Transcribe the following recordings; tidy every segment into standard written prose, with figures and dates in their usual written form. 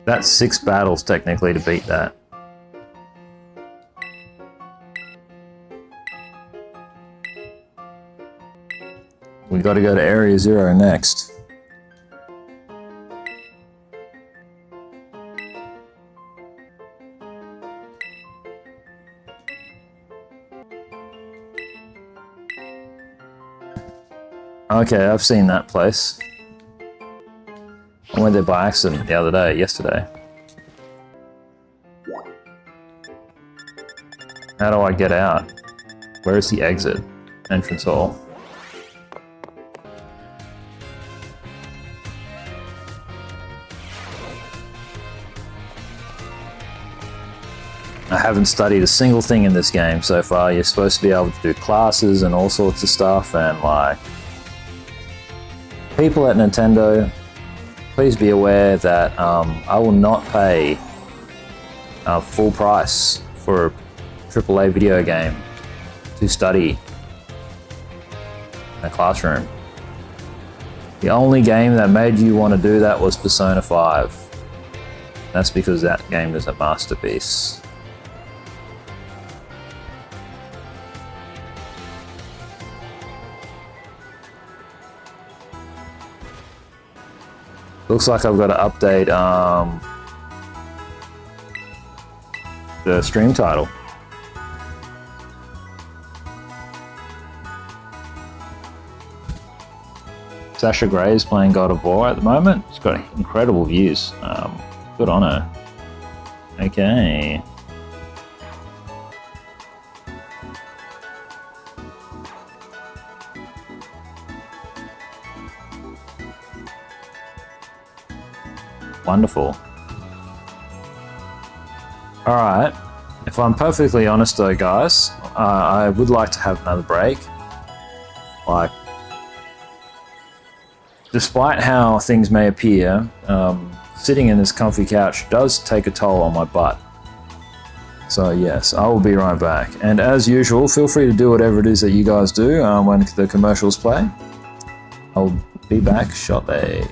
That's 6 battles technically to beat that. We got to go to Area 0 next. Okay, I've seen that place. I went there by accident the other day, yesterday. How do I get out? Where is the exit? Entrance hall. I haven't studied a single thing in this game so far. You're supposed to be able to do classes and all sorts of stuff, and like... People at Nintendo, please be aware that I will not pay full price for a AAA video game to study in a classroom. The only game that made you want to do that was Persona 5. That's because that game is a masterpiece. Looks like I've got to update the stream title. Sasha Grey is playing God of War at the moment. It's got incredible views. Good on her. Okay. Wonderful. Alright, if I'm perfectly honest though guys, I would like to have another break. Like, despite how things may appear, sitting in this comfy couch does take a toll on my butt. So yes, I will be right back. And as usual, feel free to do whatever it is that you guys do when the commercials play. I'll be back shortly.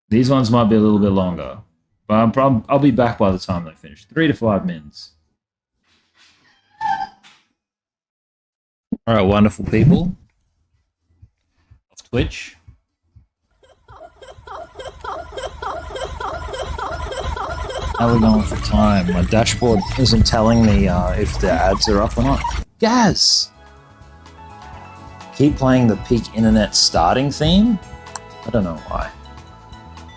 These ones might be a little bit longer, but I'll be back by the time they finish. 3 to 5 minutes. Alright, wonderful people. Off Twitch. How are we going for time? My dashboard isn't telling me if the ads are up or not. Gaz! Keep playing the peak internet starting theme? I don't know why.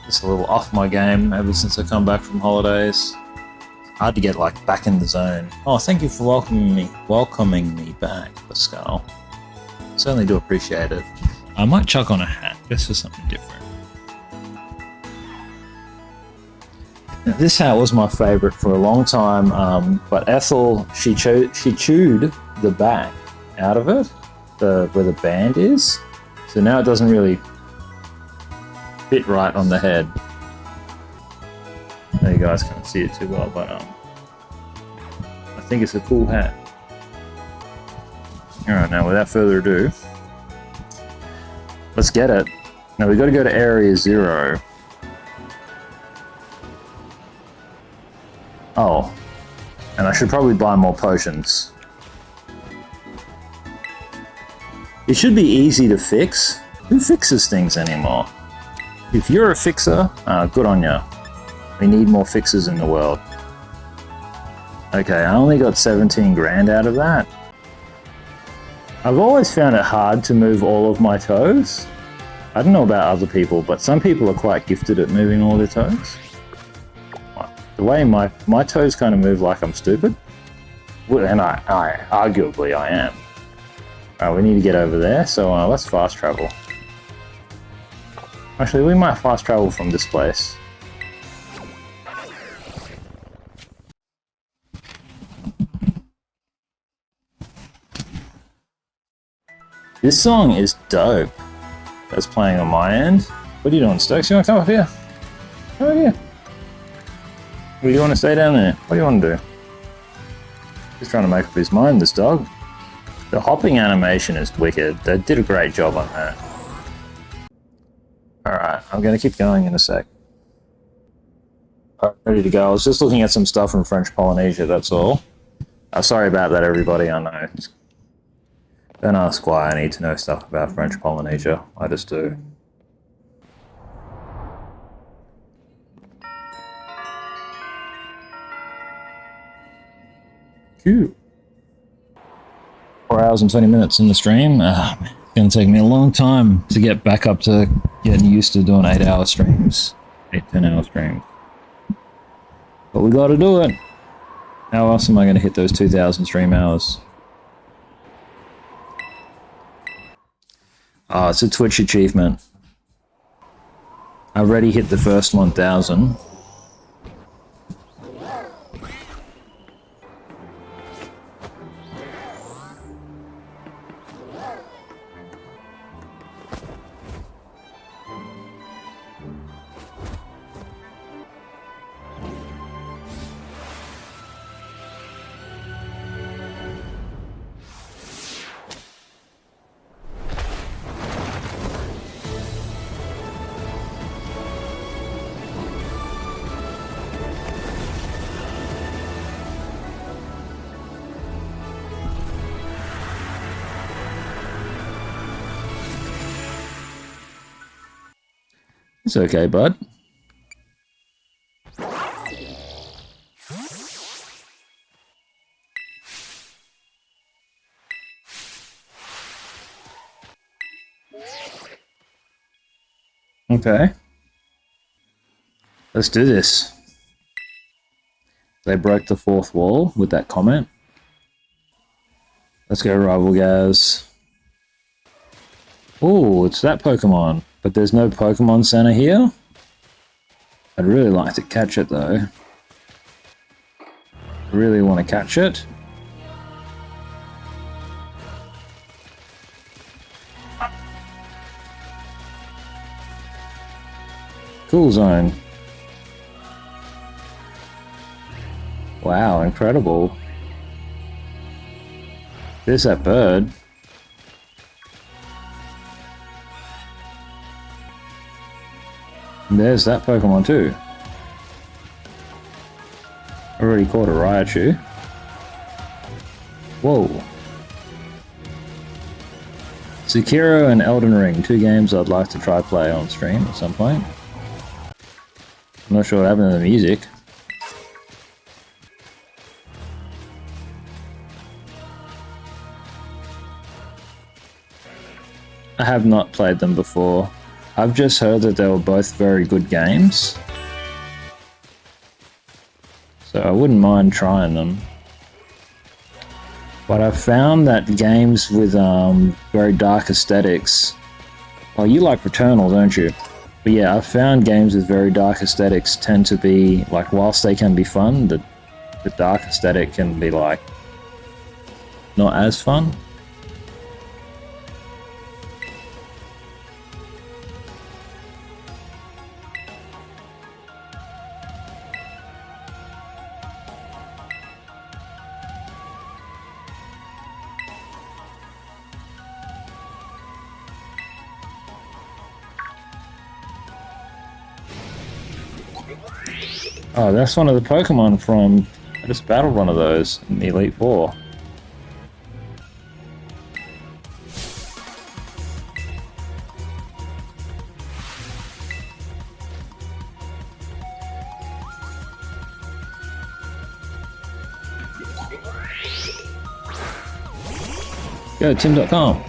It's a little off my game ever since I come back from holidays. Hard to get like back in the zone. Oh, thank you for welcoming me back, Pascal. Certainly do appreciate it. I might chuck on a hat just for something different. Now, this hat was my favorite for a long time, but Ethel, she chewed the back out of it, where the band is. So now it doesn't really fit right on the head. Now you guys can't see it too well, but I think it's a cool hat. Alright, now without further ado, let's get it. Now we've got to go to Area 0. Oh, and I should probably buy more potions. It should be easy to fix. Who fixes things anymore? If you're a fixer, good on ya. We need more fixers in the world. Okay, I only got 17 grand out of that. I've always found it hard to move all of my toes. I don't know about other people, but some people are quite gifted at moving all their toes. The way my toes kind of move like I'm stupid. And I arguably I am. Alright, we need to get over there, so let's fast travel. Actually, we might fast travel from this place. This song is dope. That's playing on my end. What are you doing, Stokes? You want to come up here? Come over here. Or do you want to stay down there? What do you want to do? He's trying to make up his mind, this dog. The hopping animation is wicked. They did a great job on that. Alright, I'm going to keep going in a sec. Alright, ready to go. I was just looking at some stuff from French Polynesia, that's all. Sorry about that, everybody, I know. Don't ask why I need to know stuff about French Polynesia. I just do. Cute. 4 hours and 20 minutes in the stream. It's going to take me a long time to get back up to getting used to doing 8-hour streams. 10-hour streams. But we got to do it. How else am I going to hit those 2,000 stream hours? Oh, it's a Twitch achievement. I already hit the first 1,000. It's okay, bud. Okay. Let's do this. They broke the fourth wall with that comment. Let's go, Rivalgaz. Oh, it's that Pokemon. But there's no Pokemon Center here. I'd really like to catch it though. I really want to catch it. Cool zone. Wow, incredible. There's that bird. And there's that Pokemon too. Already caught a Raichu. Whoa. Sekiro and Elden Ring, 2 games I'd like to try play on stream at some point. I'm not sure what happened to the music. I have not played them before. I've just heard that they were both very good games. So I wouldn't mind trying them. But I've found that games with very dark aesthetics... Well, you like Returnal, don't you? But yeah, I've found games with very dark aesthetics tend to be, like, whilst they can be fun, the dark aesthetic can be, like, not as fun. Oh, that's one of the Pokemon from... I just battled one of those in the Elite Four. Go, Tim.com.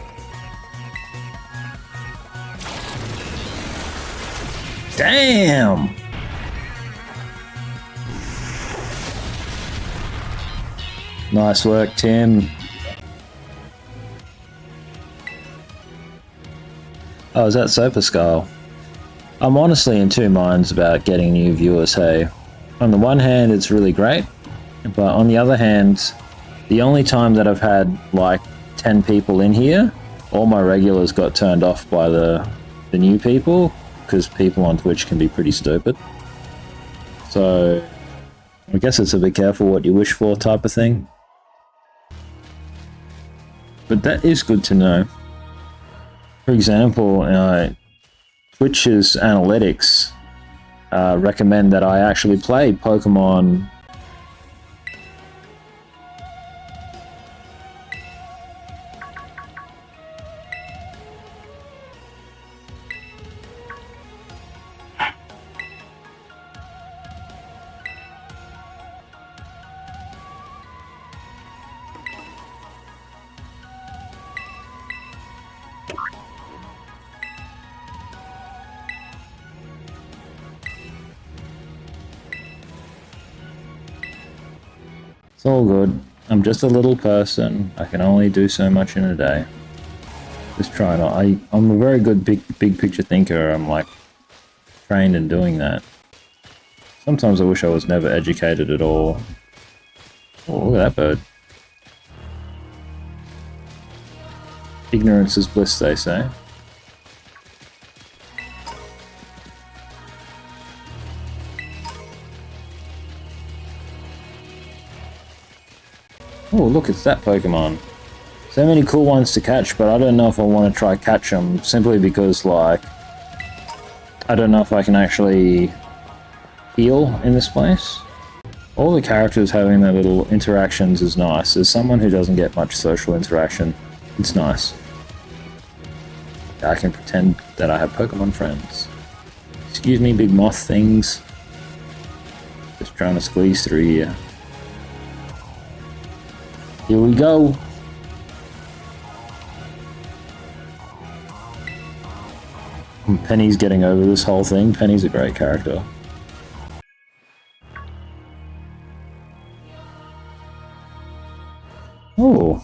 Damn! Nice work, Tim. Oh, is that Super Skull? I'm honestly in 2 minds about getting new viewers, hey. On the one hand, it's really great, but on the other hand, the only time that I've had, like, 10 people in here, all my regulars got turned off by the new people, because people on Twitch can be pretty stupid. So, I guess it's a be careful what you wish for type of thing. But that is good to know. For example, Twitch's analytics recommend that I actually play Pokemon It's all good. I'm just a little person. I can only do so much in a day. Just try not. I'm a very good big picture thinker. I'm like trained in doing that. Sometimes I wish I was never educated at all. Oh, look at that bird. Ignorance is bliss, they say. Oh, look, it's that Pokemon. So many cool ones to catch, but I don't know if I want to try catch them, simply because, like, I don't know if I can actually heal in this place. All the characters having their little interactions is nice. As someone who doesn't get much social interaction, it's nice. I can pretend that I have Pokemon friends. Excuse me, big moth things. Just trying to squeeze through here. Here we go. And Penny's getting over this whole thing. Penny's a great character. Oh.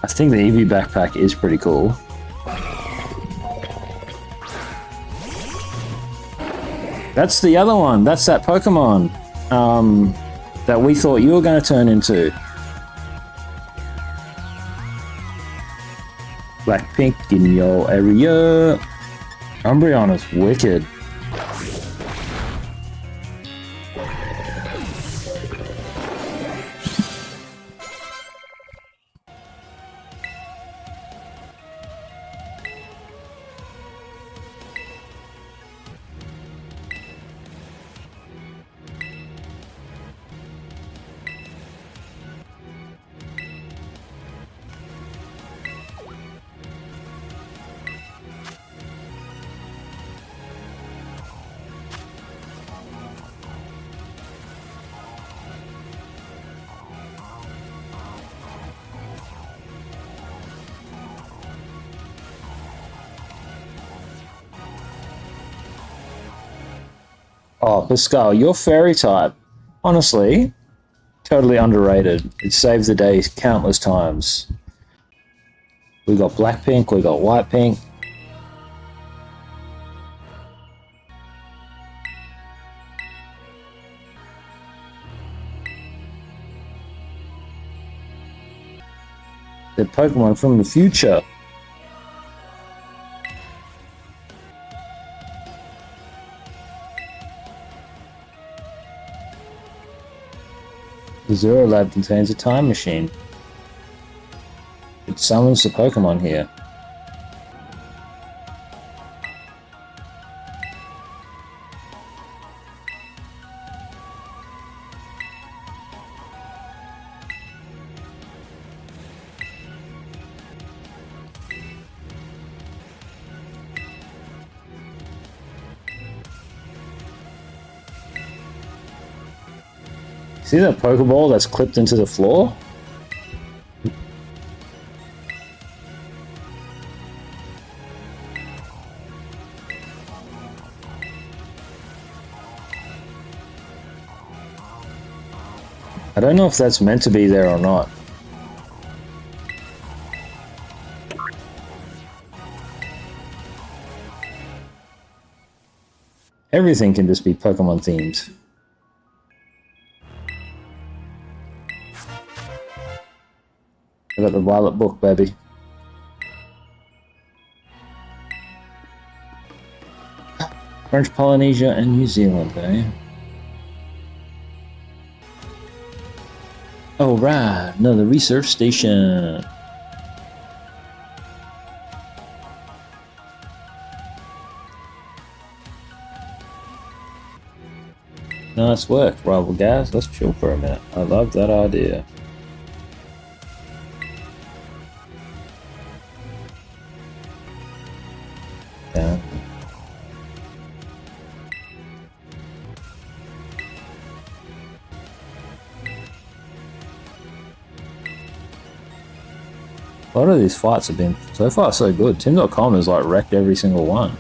I think the Eevee backpack is pretty cool. That's the other one. That's that Pokemon that we thought you were going to turn into. Blackpink in your area. Umbreon is wicked. Oh, Pascal, your fairy type. Honestly, totally underrated. It saved the day countless times. We got Blackpink, we got Whitepink. They're Pokemon from the future. The Zero Lab contains a time machine. It summons the Pokemon here. See that Pokeball that's clipped into the floor? I don't know if that's meant to be there or not. Everything can just be Pokemon themed. I got the Violet book, baby. French Polynesia and New Zealand, eh? Oh, right, another research station. Nice work, Rivalgaz. Let's chill for a minute. I love that idea. Yeah. A lot of these fights have been so far so good. Tim.com has like wrecked every single one.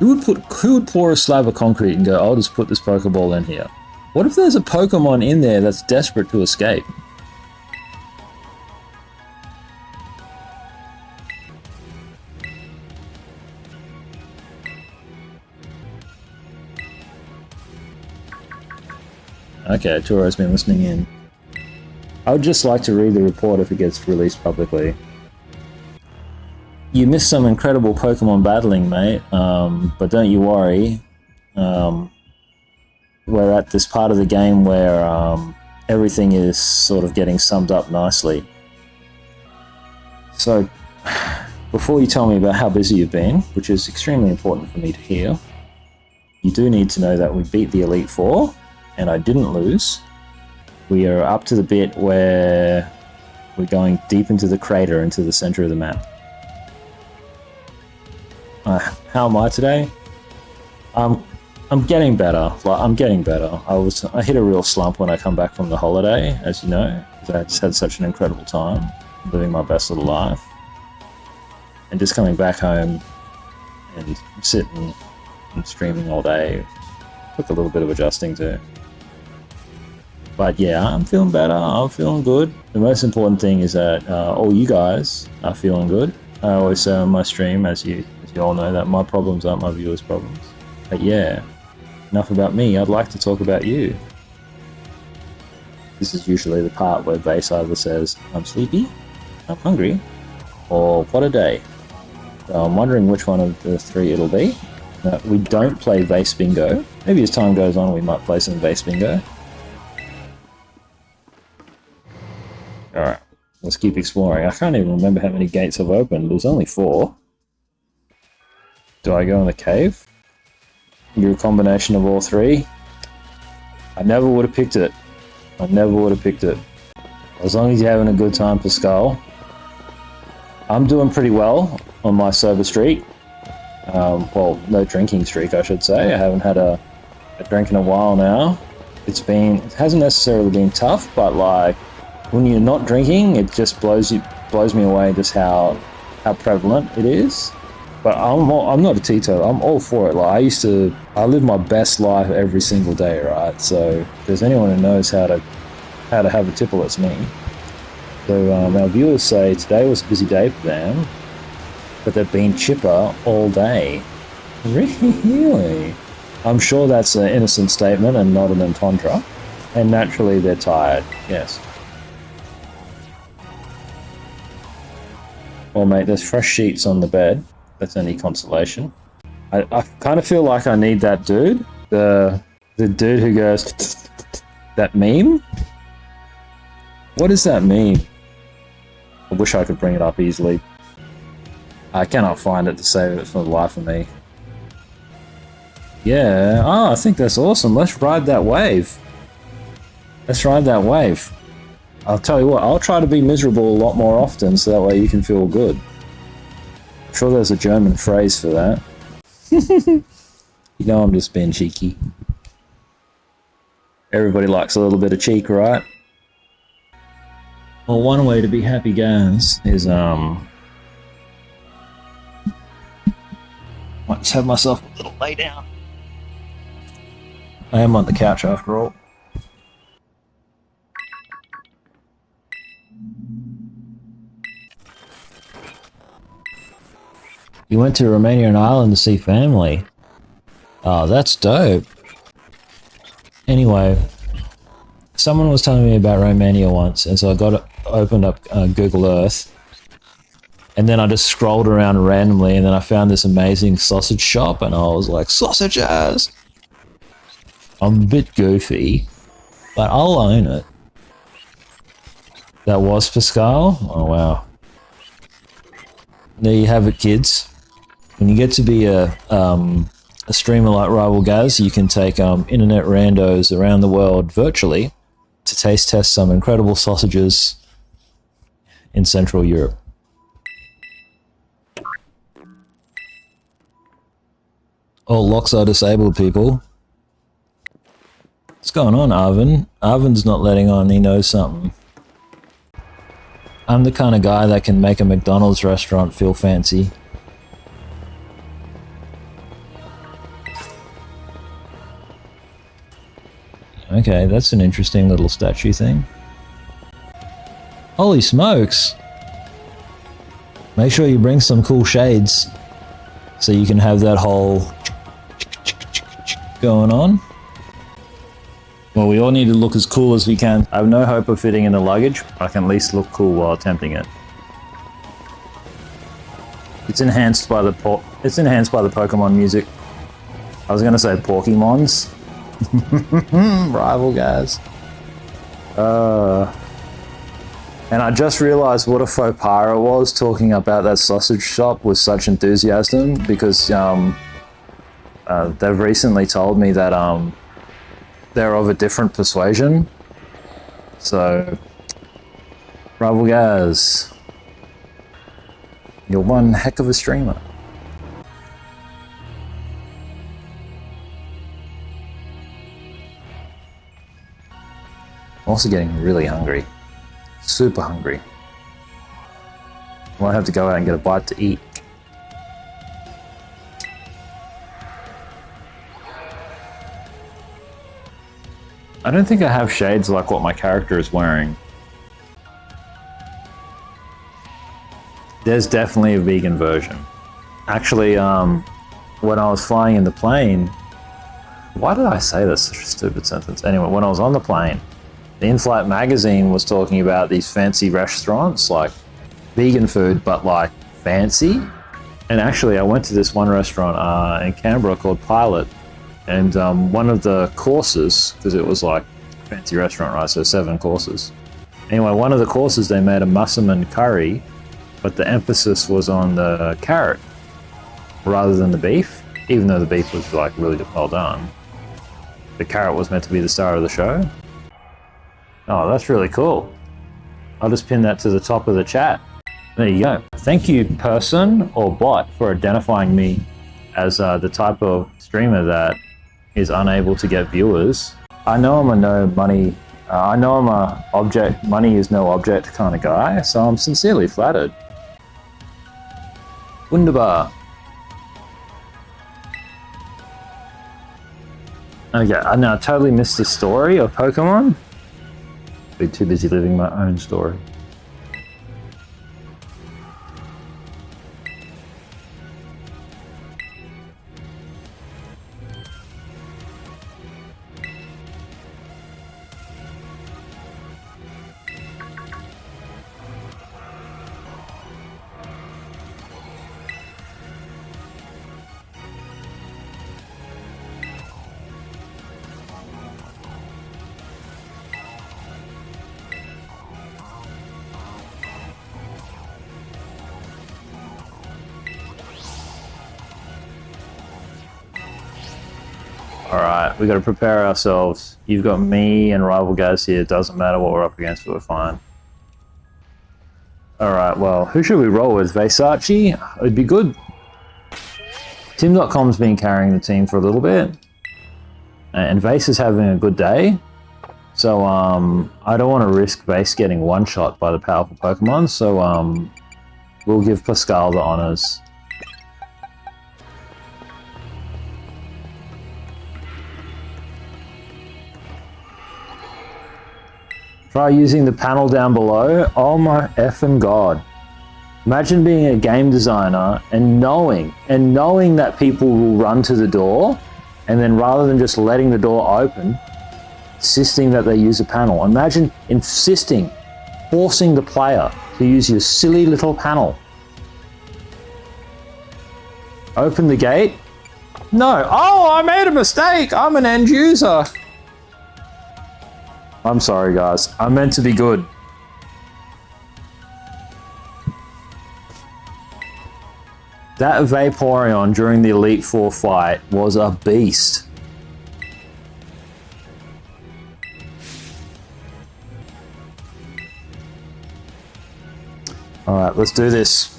Who would pour a slab of concrete and go, I'll just put this Pokeball in here? What if there's a Pokemon in there that's desperate to escape? Okay, Turo's been listening in. I would just like to read the report if it gets released publicly. You missed some incredible Pokemon battling, mate, but don't you worry. We're at this part of the game where everything is sort of getting summed up nicely. So, before you tell me about how busy you've been, which is extremely important for me to hear, you do need to know that we beat the Elite Four, and I didn't lose. We are up to the bit where we're going deep into the crater, into the center of the map. How am I today? I'm getting better. Like, I'm getting better. I hit a real slump when I come back from the holiday, as you know, because I just had such an incredible time, living my best little life, and just coming back home and sitting and streaming all day took a little bit of adjusting to. But yeah, I'm feeling better. I'm feeling good. The most important thing is that all you guys are feeling good. I always say on my stream, as you all know, that my problems aren't my viewers' problems. But yeah, enough about me. I'd like to talk about you. This is usually the part where Vase either says, I'm sleepy, I'm hungry, or what a day. So I'm wondering which one of the three it'll be. We don't play Vase Bingo. Maybe as time goes on we might play some Vase Bingo. Alright, let's keep exploring. I can't even remember how many gates I've opened. There's only 4. Do I go in the cave? You're a combination of all 3? I never would have picked it. I never would have picked it. As long as you're having a good time, Pascal. I'm doing pretty well on my sober streak. Well, no drinking streak, I should say. I haven't had a drink in a while now. It hasn't necessarily been tough, but like, when you're not drinking, it just blows me away just how prevalent it is. But I'm not a teetotaler. I'm all for it. Like, I live my best life every single day, right? So if there's anyone who knows how to have a tipple, it's me. So our viewers say today was a busy day for them, but they've been chipper all day. Really? I'm sure that's an innocent statement and not an entendre. And naturally, they're tired. Yes. Well, mate, there's fresh sheets on the bed. That's any consolation. I kind of feel like I need that dude. The dude who goes... That meme? What is that meme? I wish I could bring it up easily. I cannot find it to save it for the life of me. Yeah. Oh, I think that's awesome. Let's ride that wave. Let's ride that wave. I'll tell you what, I'll try to be miserable a lot more often so that way you can feel good. I'm sure there's a German phrase for that. You know I'm just being cheeky. Everybody likes a little bit of cheek, right? Well, one way to be happy, guys, is might just have myself a little lay down. I am on the couch after all. You went to Romania and Ireland to see family. Oh, that's dope. Anyway, someone was telling me about Romania once, and so I opened up Google Earth, and then I just scrolled around randomly, and then I found this amazing sausage shop, and I was like, sausages! I'm a bit goofy, but I'll own it. That was Pascal? Oh wow. There you have it, kids. When you get to be a streamer like Rivalgaz, you can take internet randos around the world virtually to taste test some incredible sausages in Central Europe. All locks are disabled, people. What's going on, Arvin? Arvin's not letting on, he knows something. I'm the kind of guy that can make a McDonald's restaurant feel fancy. Okay, that's an interesting little statue thing. Holy smokes! Make sure you bring some cool shades so you can have that whole going on. Well, we all need to look as cool as we can. I have no hope of fitting in the luggage. I can at least look cool while attempting it. It's enhanced by the Pokemon music. I was gonna say Pokemons. Rivalgaz. And I just realized what a faux pas it was talking about that sausage shop with such enthusiasm, because they've recently told me that they're of a different persuasion. So, Rivalgaz, you're one heck of a streamer. I'm also getting really hungry. Super hungry. I might have to go out and get a bite to eat. I don't think I have shades like what my character is wearing. There's definitely a vegan version. Actually, when I was flying in the plane, why did I say this? Such a stupid sentence. Anyway, when I was on the plane, the in-flight magazine was talking about these fancy restaurants, like vegan food, but like fancy. And actually, I went to this one restaurant in Canberra called Pilot, and one of the courses, because it was like a fancy restaurant, right? So 7 courses. Anyway, one of the courses they made a massaman curry, but the emphasis was on the carrot rather than the beef, even though the beef was like really well done. The carrot was meant to be the star of the show. Oh, that's really cool. I'll just pin that to the top of the chat. There you go. Thank you, person or bot, for identifying me as the type of streamer that is unable to get viewers. I know I'm a no money, I know I'm a object, money is no object kind of guy, so I'm sincerely flattered. Wunderbar. Okay, I now totally missed the story of Pokemon. Be too busy living my own story. Alright, we gotta prepare ourselves. You've got me and Rivalgaz here, it doesn't matter what we're up against, we're fine. Alright, well, who should we roll with? Versace? It'd be good. Tim.com's been carrying the team for a little bit. And Vase is having a good day. So, I don't want to risk Vase getting one-shot by the powerful Pokemon, so, we'll give Pascal the honors. Try using the panel down below. Oh my effing god. Imagine being a game designer and knowing that people will run to the door, and then rather than just letting the door open, insisting that they use a panel. Imagine insisting, forcing the player to use your silly little panel. Open the gate? No. Oh, I made a mistake. I'm an end user. I'm sorry, guys. I meant to be good. That Vaporeon during the Elite Four fight was a beast. All right, let's do this.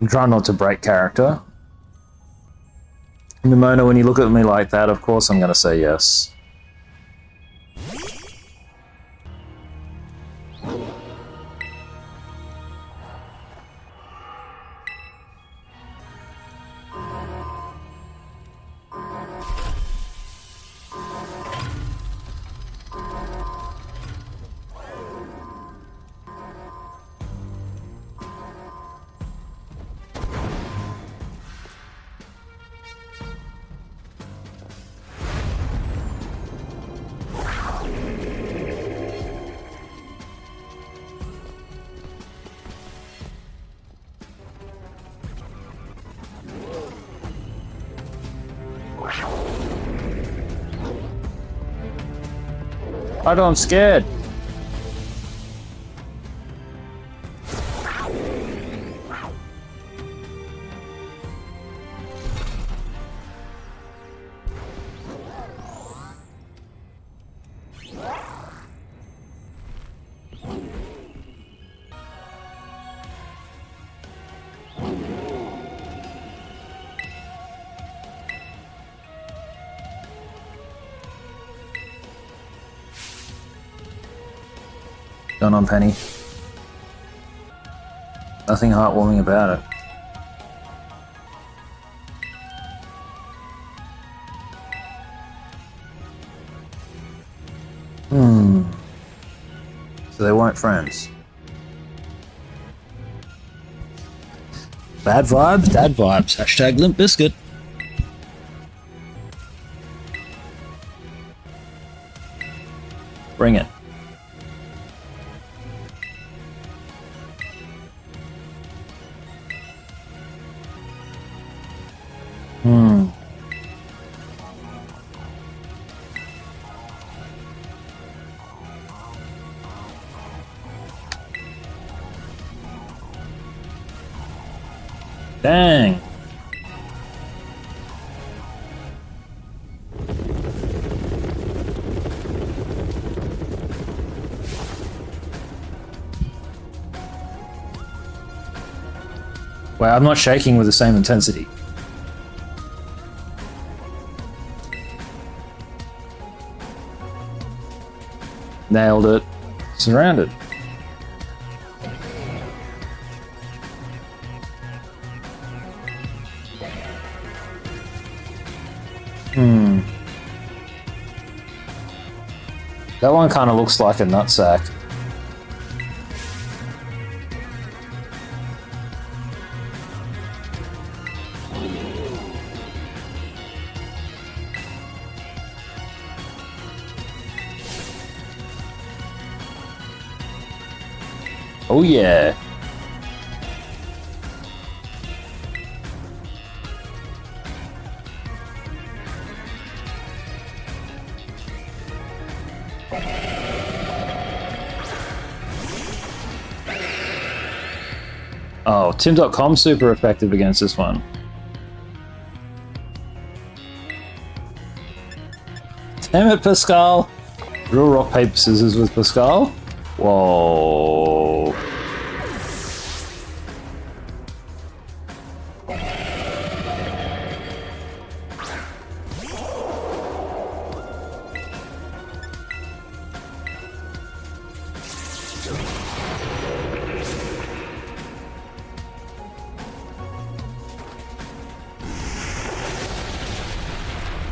I'm trying not to break character. Nimona, when you look at me like that, of course I'm going to say yes. I don't, I'm scared. Done on Penny. Nothing heartwarming about it. So they weren't friends. Bad vibes, dad vibes. Hashtag Limp Biscuit. Bring it. Dang. Wow, I'm not shaking with the same intensity. Nailed it. Surrounded. That one kind of looks like a nutsack. Oh yeah. Oh, Tim.com's super effective against this one. Damn it, Pascal! Real rock, paper, scissors with Pascal? Whoa.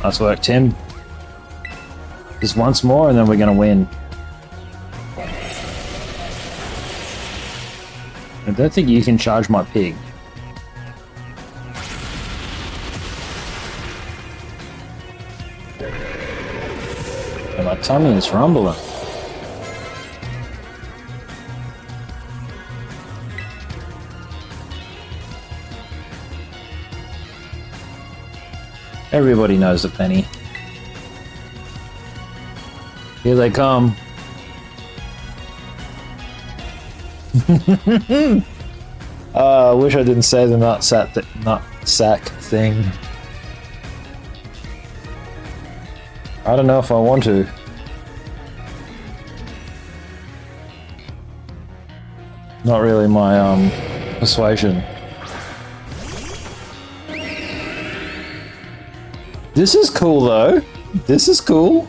Nice work, Tim. Just once more and then we're going to win. I don't think you can charge my pig. And my tummy is rumbling. Everybody knows the penny. Here they come. I wish I didn't say the nutsack thing. I don't know if I want to. Not really my persuasion. This is cool though. This is cool.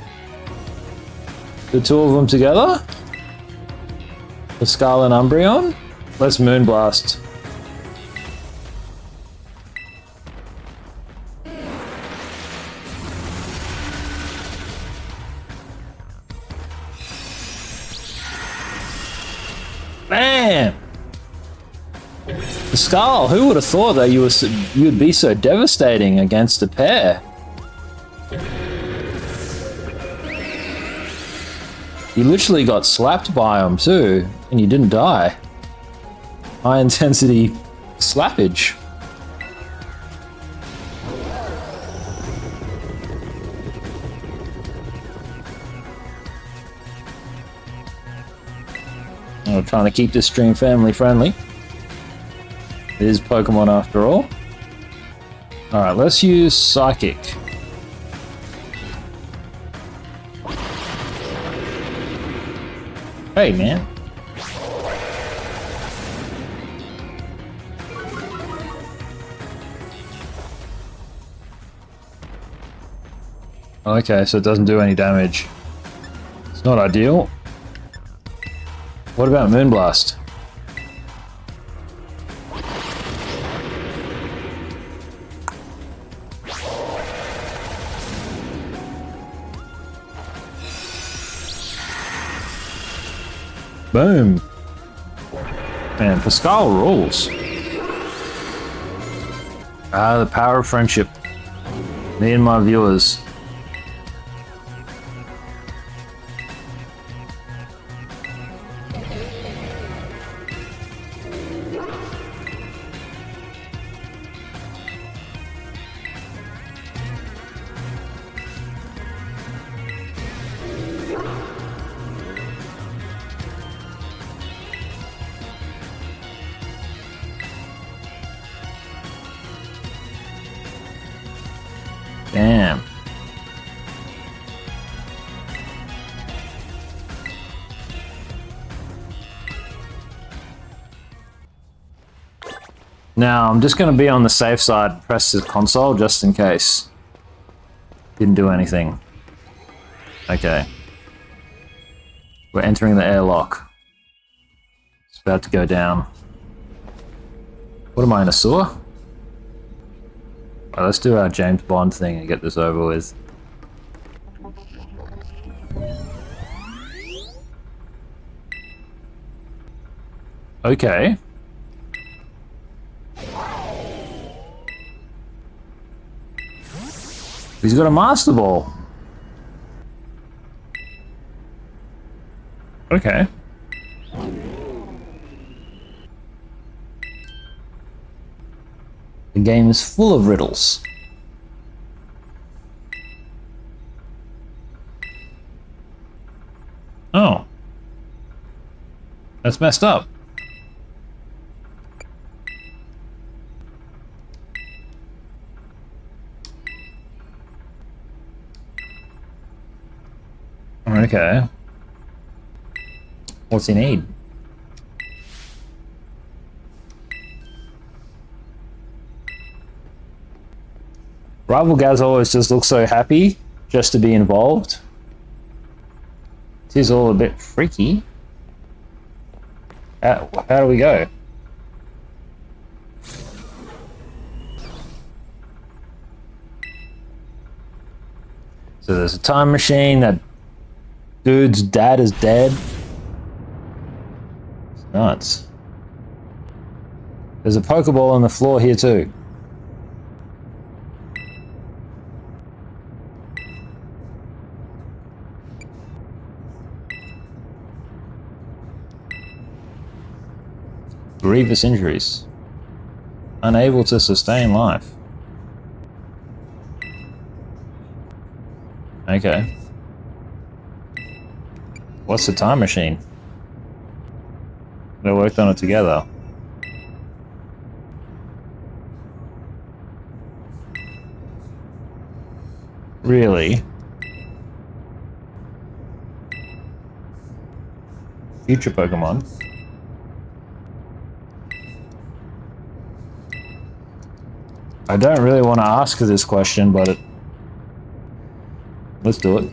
The two of them together. The Scarlet and Umbreon. Let's Moonblast. Man! The Skull, who would have thought that you'd be so devastating against a pair? You literally got slapped by them too, and you didn't die. High intensity slappage. We're trying to keep this stream family friendly. It is Pokemon after all. Alright, let's use Psychic. Hey, man. Okay, so it doesn't do any damage. It's not ideal. What about Moonblast? Boom. Man, Pascal rules. Ah, the power of friendship. Me and my viewers. Damn. Now, I'm just going to be on the safe side and press the console just in case. Didn't do anything. Okay. We're entering the airlock. It's about to go down. What am I, in a sewer? Alright, let's do our James Bond thing and get this over with. Okay. He's got a Master Ball. Okay. The game is full of riddles. Oh. That's messed up. Okay. What's he need? Rivalgaz always just looks so happy just to be involved. It is all a bit freaky. How do we go? So there's a time machine, that dude's dad is dead. It's nuts. There's a Pokeball on the floor here too. Grievous injuries. Unable to sustain life. Okay. What's the time machine? They worked on it together. Really? Future Pokemon. I don't really want to ask this question, but let's do it.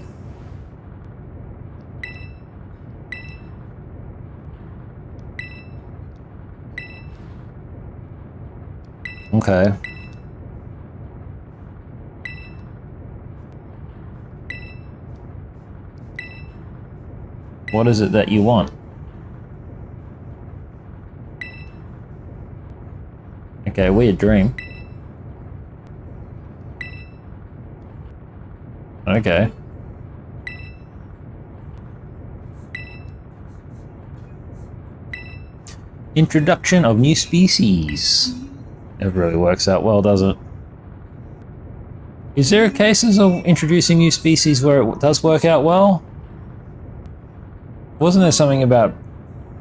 Okay. What is it that you want? Okay, weird dream. Okay. Introduction of new species. Never really works out well, does it? Is there cases of introducing new species where it does work out well? Wasn't there something about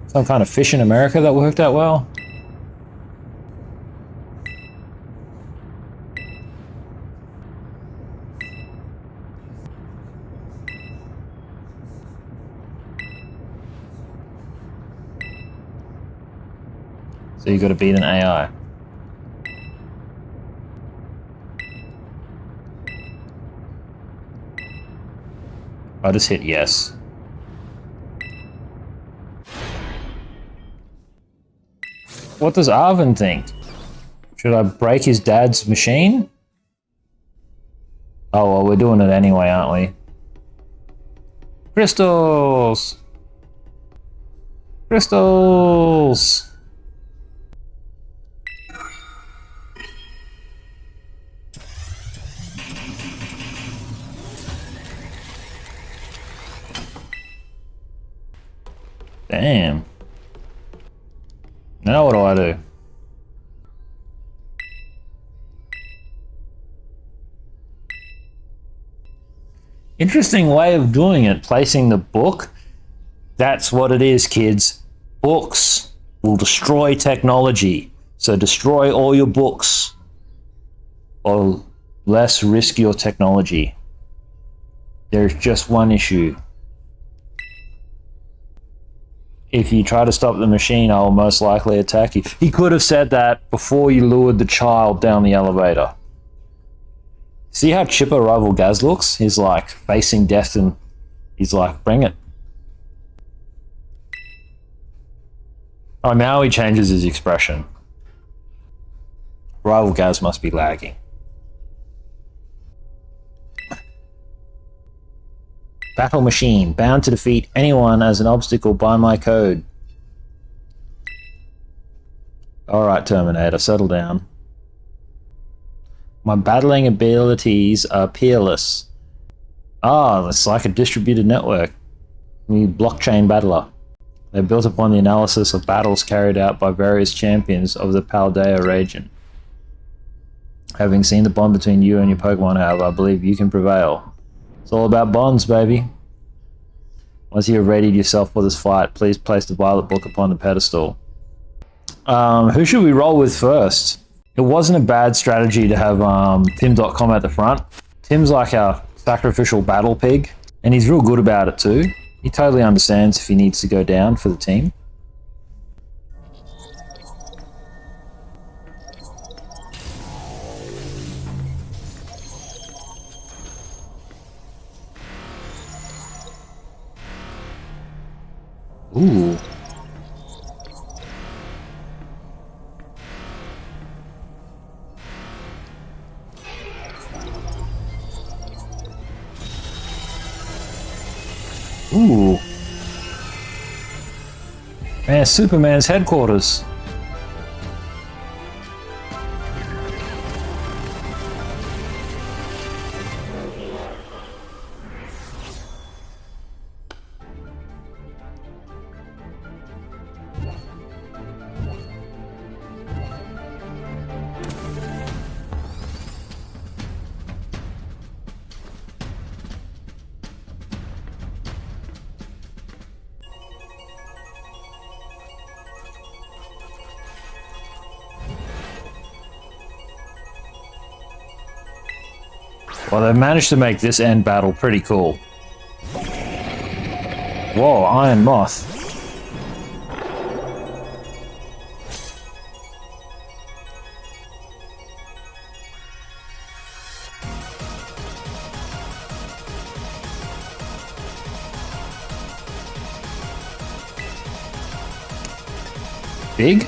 some kind of fish in America that worked out well? So you got to beat an AI. I just hit yes. What does Arvin think? Should I break his dad's machine? Oh well, we're doing it anyway, aren't we? Crystals! Crystals! Damn. Now what do I do? Interesting way of doing it, placing the book. That's what it is, kids. Books will destroy technology. So destroy all your books, or less risk your technology. There's just one issue. If you try to stop the machine, I will most likely attack you. He could have said that before you lured the child down the elevator. See how chipper Rivalgaz looks? He's like facing death and he's like, bring it. Oh, now he changes his expression. Rivalgaz must be lagging. Battle machine, bound to defeat anyone as an obstacle by my code. Alright, Terminator, settle down. My battling abilities are peerless. Ah, it's like a distributed network. New blockchain battler. They're built upon the analysis of battles carried out by various champions of the Paldea region. Having seen the bond between you and your Pokemon, however, I believe you can prevail. It's all about bonds, baby. Once you have readied yourself for this fight, please place the Violet Book upon the pedestal. Who should we roll with first? It wasn't a bad strategy to have Tim.com at the front. Tim's like our sacrificial battle pig, and he's real good about it too. He totally understands if he needs to go down for the team. Ooh. Ooh. Man, Superman's headquarters. Well, they've managed to make this end battle pretty cool. Whoa, Iron Moth. Big?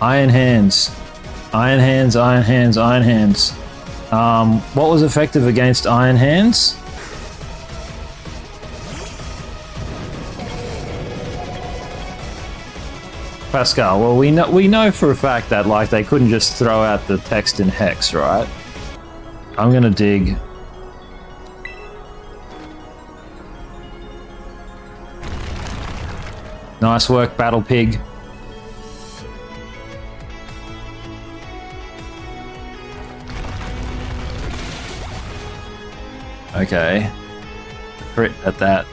Iron hands. Iron hands, iron hands, iron hands. What was effective against iron hands? Pascal. Well, we know for a fact that like they couldn't just throw out the text in hex, right? I'm gonna dig. Nice work, Battle Pig. Okay. Crit at that.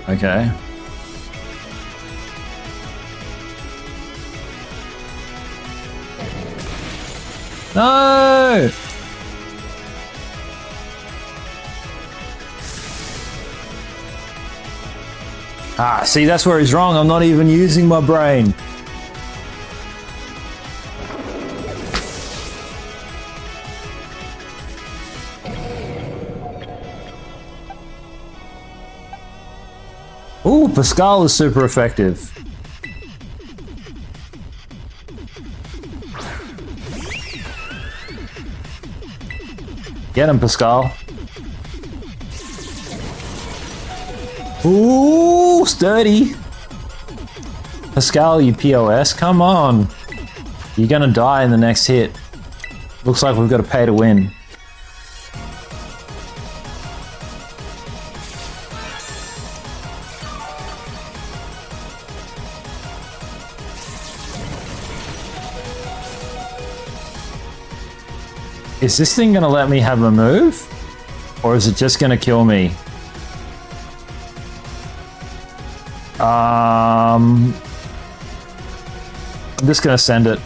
Okay. No! Ah, see, that's where he's wrong. I'm not even using my brain. Ooh, Pascal is super effective. Get him, Pascal. Ooh, sturdy. Pascal, you POS, come on. You're gonna die in the next hit. Looks like we've got to pay to win. Is this thing gonna let me have a move? Or is it just gonna kill me? I'm just gonna send it.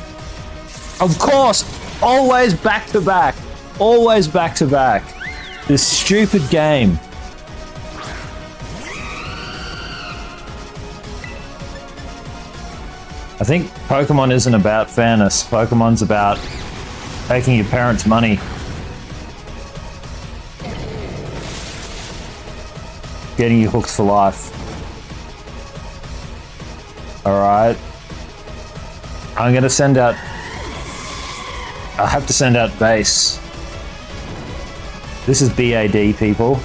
Of course! Always back to back. Always back to back. This stupid game. I think Pokemon isn't about fairness. Pokemon's about taking your parents' money. Getting you hooked for life. Alright. I'm gonna send out... I have to send out base. This is BAD, people.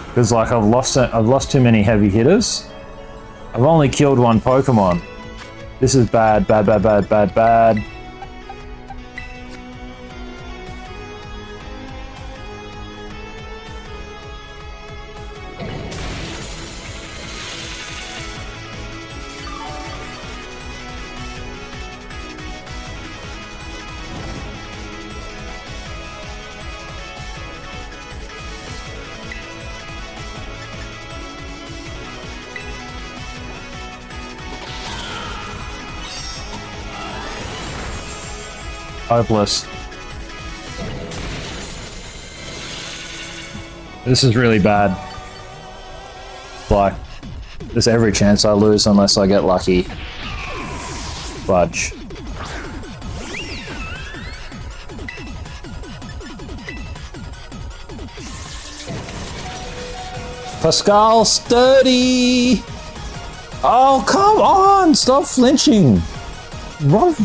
Because like I've lost too many heavy hitters. I've only killed one Pokemon. This is bad, bad, bad, bad, bad, bad. Hopeless. This is really bad. Like, there's every chance I lose unless I get lucky. Fudge. Pascal sturdy! Oh, come on! Stop flinching! Run!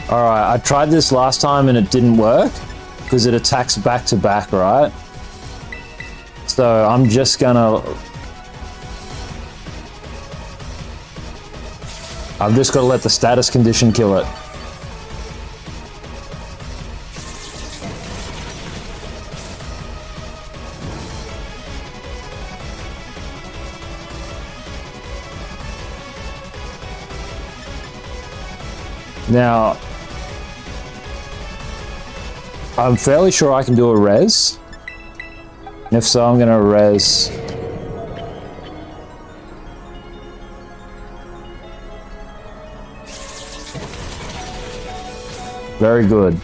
Alright, I tried this last time and it didn't work because it attacks back to back, right? So I'm just gonna... I've just got to let the status condition kill it. Now, I'm fairly sure I can do a res. If so, I'm gonna res. Very good.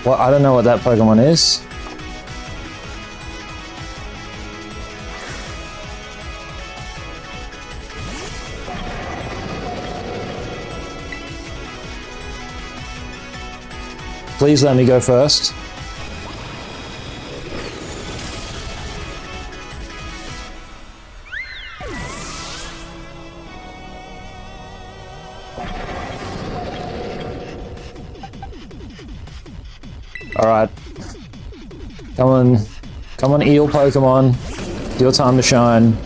Well, I don't know what that Pokemon is. Please let me go first. Alright. Come on, eel Pokemon. It's your time to shine.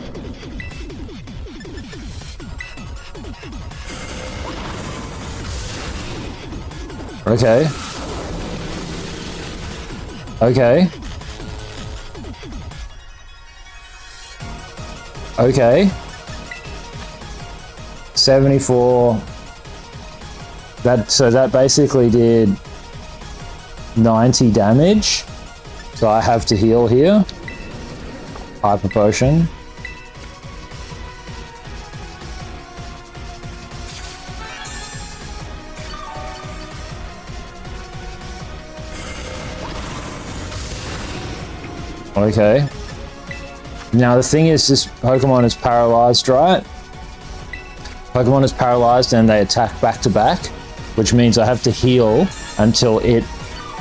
Okay. Okay. Okay. 74. So that basically did 90 damage. So I have to heal here. Hyper Potion. Okay. Now the thing is, this Pokemon is paralyzed, right? Pokemon is paralyzed and they attack back to back, which means I have to heal until it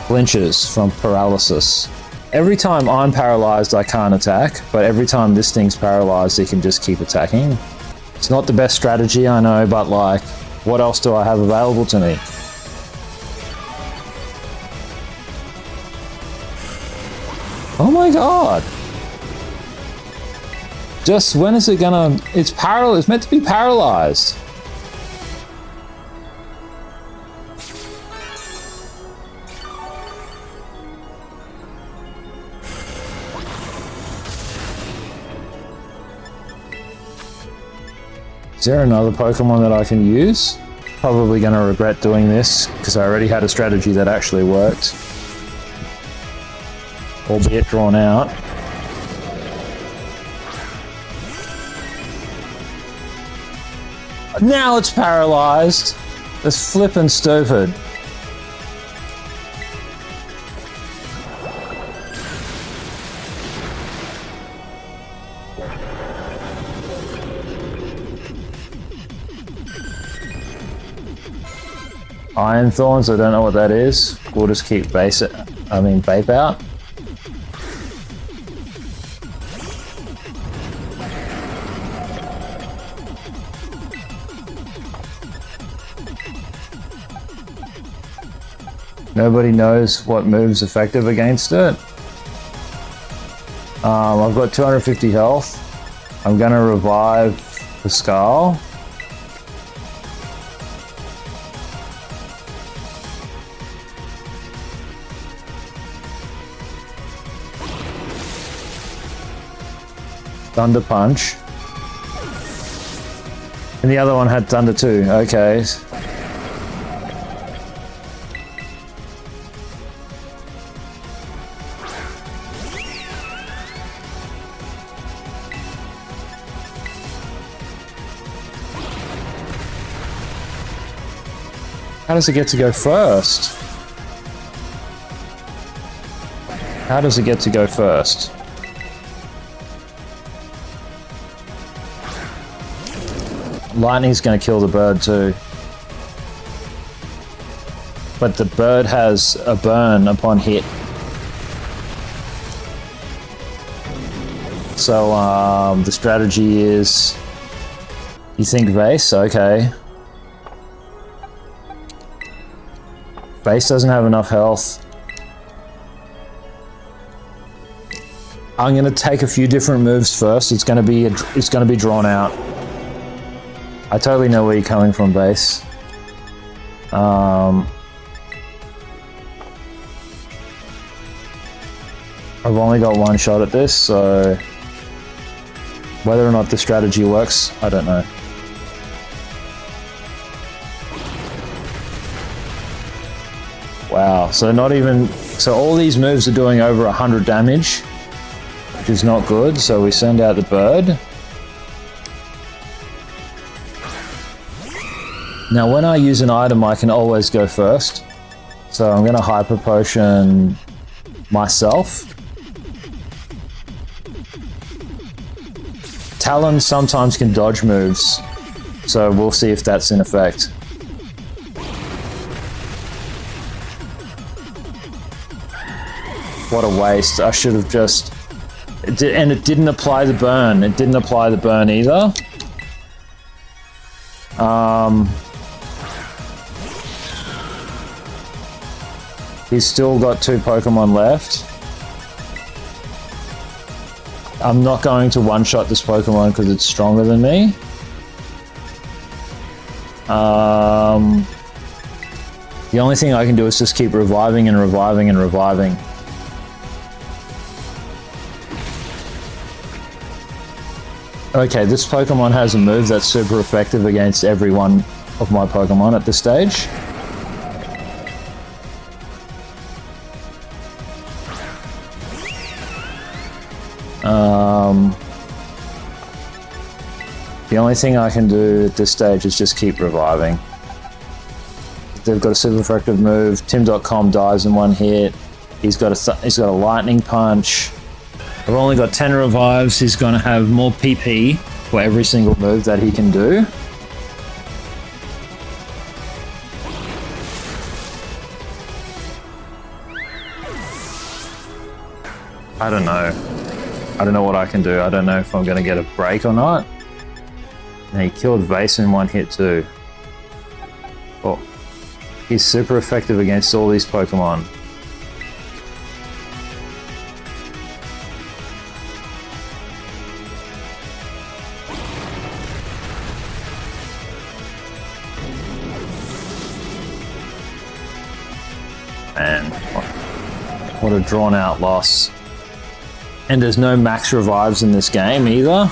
flinches from paralysis. Every time I'm paralyzed, I can't attack, but every time this thing's paralyzed, it can just keep attacking. It's not the best strategy, I know, but like, what else do I have available to me? Oh my god! Just when is it gonna... It's meant to be paralyzed. Is there another Pokemon that I can use? Probably gonna regret doing this because I already had a strategy that actually worked. Albeit drawn out. Now it's paralyzed. That's flippin' stupid. Iron Thorns, I don't know what that is. We'll just keep Vape out. Nobody knows what move's effective against it. I've got 250 health. I'm gonna revive Pascal. Thunder Punch. And the other one had Thunder too. Okay. How does it get to go first? How does it get to go first? Lightning's gonna kill the bird too. But the bird has a burn upon hit. So the strategy is, you think Vase? Okay. Vase doesn't have enough health. I'm gonna take a few different moves first. It's gonna be drawn out. I totally know where you're coming from, Vase. I've only got one shot at this, so whether or not the strategy works, I don't know. Wow, so all these moves are doing over 100 damage, which is not good, so we send out the bird. Now when I use an item, I can always go first. So I'm gonna Hyper Potion myself. Talon sometimes can dodge moves, so we'll see if that's in effect. What a waste. I should have just... And it didn't apply the burn. It didn't apply the burn either. He's still got 2 Pokemon left. I'm not going to one-shot this Pokemon because it's stronger than me. The only thing I can do is just keep reviving and reviving and reviving. Okay, this Pokemon has a move that's super effective against every one of my Pokemon at this stage. The only thing I can do at this stage is just keep reviving. They've got a super effective move. Tim.com dies in one hit. He's got a lightning punch. I've only got 10 revives. He's going to have more PP for every single move that he can do. I don't know. I don't know what I can do. I don't know if I'm going to get a break or not. And he killed Vase in one hit too. Oh, he's super effective against all these Pokemon. Man, what a drawn out loss. And there's no max revives in this game either.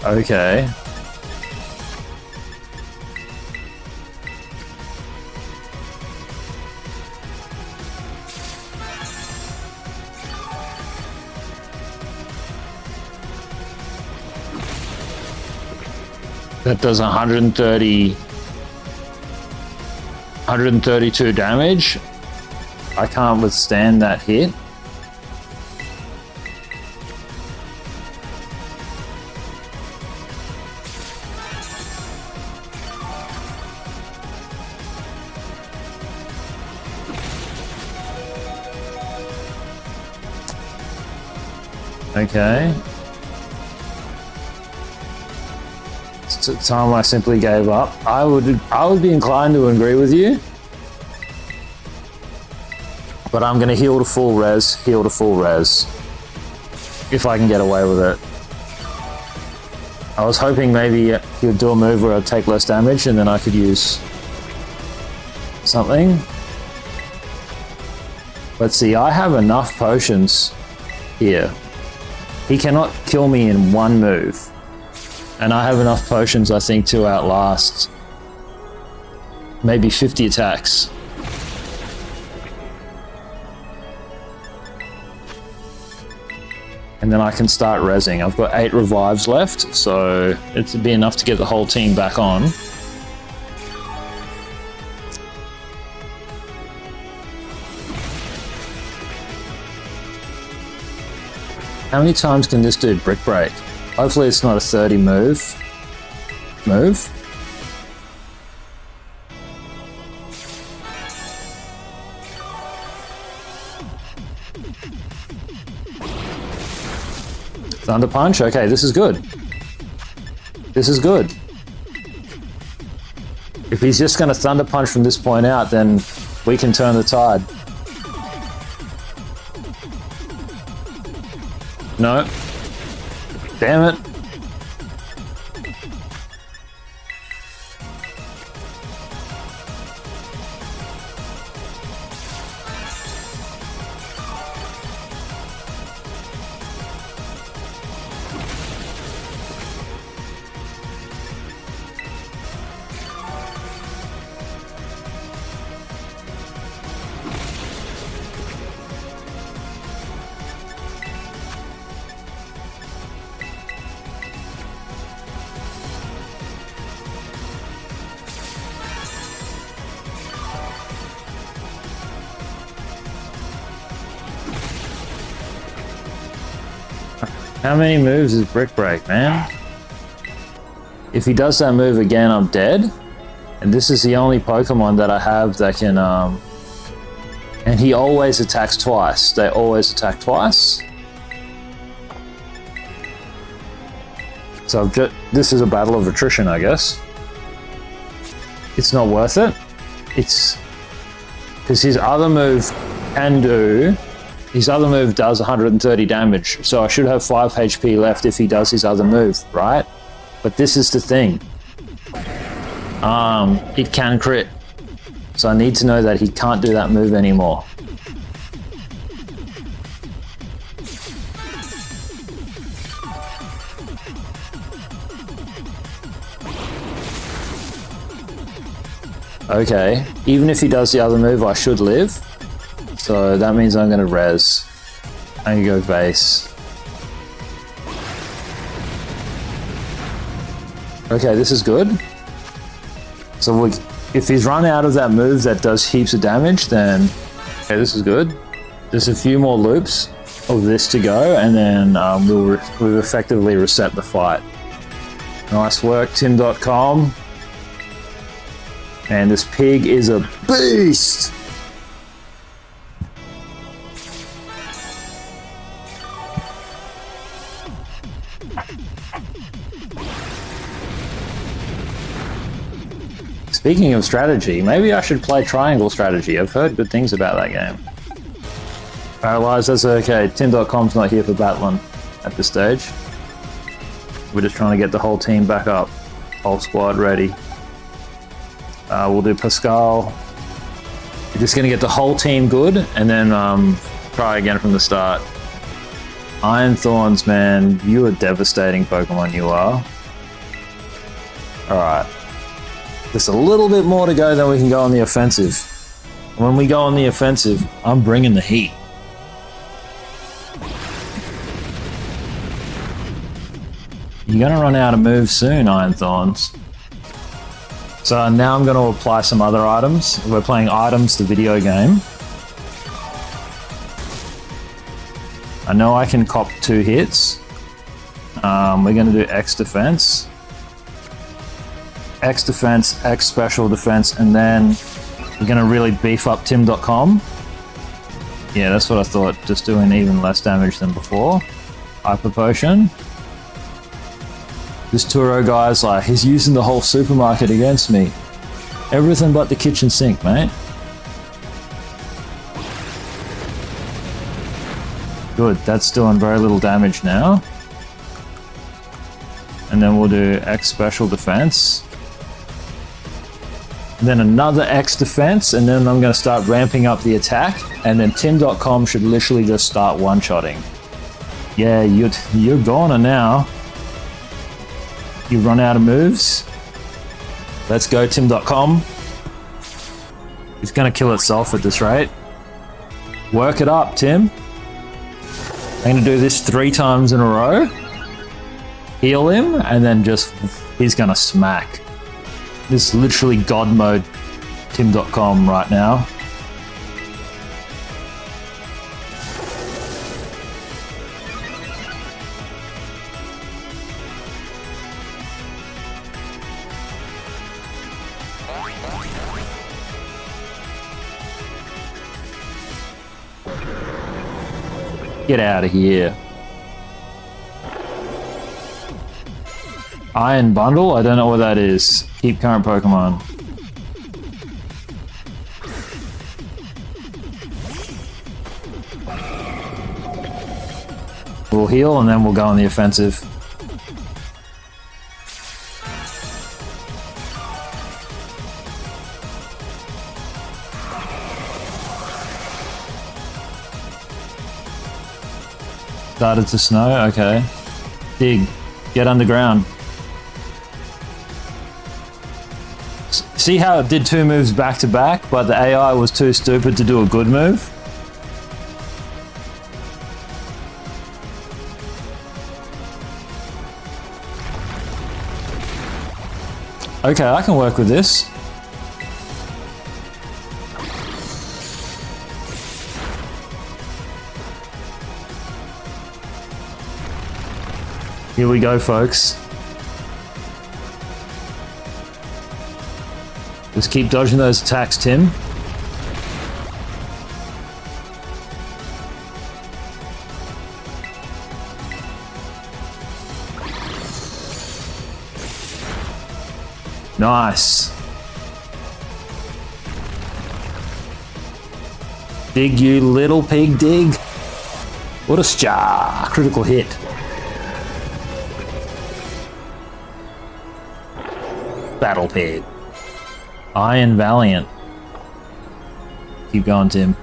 Okay. That does 132 damage. I can't withstand that hit. It's a time I simply gave up. I would be inclined to agree with you. But I'm gonna heal to full res, if I can get away with it. I was hoping maybe he would do a move where I'd take less damage and then I could use something. But see, I have enough potions here. He cannot kill me in one move. And I have enough potions, I think, to outlast maybe 50 attacks. And then I can start rezzing. I've got 8 revives left, so it'd be enough to get the whole team back on. How many times can this dude brick break? Hopefully it's not a 30 move. Thunder Punch? Okay, this is good. This is good. If he's just going to Thunder Punch from this point out, then we can turn the tide. No. Damn it. How many moves is Brick Break, man? If he does that move again, I'm dead. And this is the only Pokemon that I have that can, and he always attacks twice. They always attack twice. So this is a battle of attrition, I guess. It's not worth it. It's because his other move can do. His other move does 130 damage, so I should have 5 HP left if he does his other move, right? But this is the thing. It can crit. So I need to know that he can't do that move anymore. Okay, even if he does the other move, I should live. So that means I'm gonna res. I'm gonna go vase. Okay, this is good. So if he's run out of that move that does heaps of damage, then okay, this is good. There's a few more loops of this to go, and then we've effectively reset the fight. Nice work, Tim.com. And this pig is a beast! Speaking of strategy, maybe I should play Triangle Strategy. I've heard good things about that game. Paralyzed, that's okay. Tim.com's not here for battling at this stage. We're just trying to get the whole team back up. Whole squad ready. We'll do Pascal. We're just going to get the whole team good and then try again from the start. Iron Thorns, man. You are devastating Pokemon, you are. Alright. Just a little bit more to go, then we can go on the offensive. When we go on the offensive, I'm bringing the heat. You're going to run out of moves soon, Iron Thorns. So now I'm going to apply some other items. We're playing Items, the video game. I know I can cop 2 hits. We're going to do X defense. X defense, X special defense, and then we're going to really beef up Tim.com. Yeah, that's what I thought, just doing even less damage than before. Hyper Potion. This Turo guy's like, he's using the whole supermarket against me. Everything but the kitchen sink, mate. Good, that's doing very little damage now. And then we'll do X special defense. And then another X defense, and then I'm going to start ramping up the attack. And then Tim.com should literally just start one-shotting. Yeah, you're goner now. You run out of moves. Let's go, Tim.com. It's going to kill itself at this rate. Work it up, Tim. I'm going to do this 3 times in a row. Heal him, and then just, he's going to smack. This is literally God mode Tim.com right now. Get out of here. Iron Bundle? I don't know what that is. Keep current Pokemon. We'll heal and then we'll go on the offensive. Started to snow? Okay. Dig. Get underground. See how it did 2 moves back to back, but the AI was too stupid to do a good move? Okay, I can work with this. Here we go, folks. Just keep dodging those attacks, Tim. Nice. Dig, you little pig, dig. What a star. Critical hit. Battle Pig. Iron Valiant. Keep going, Tim.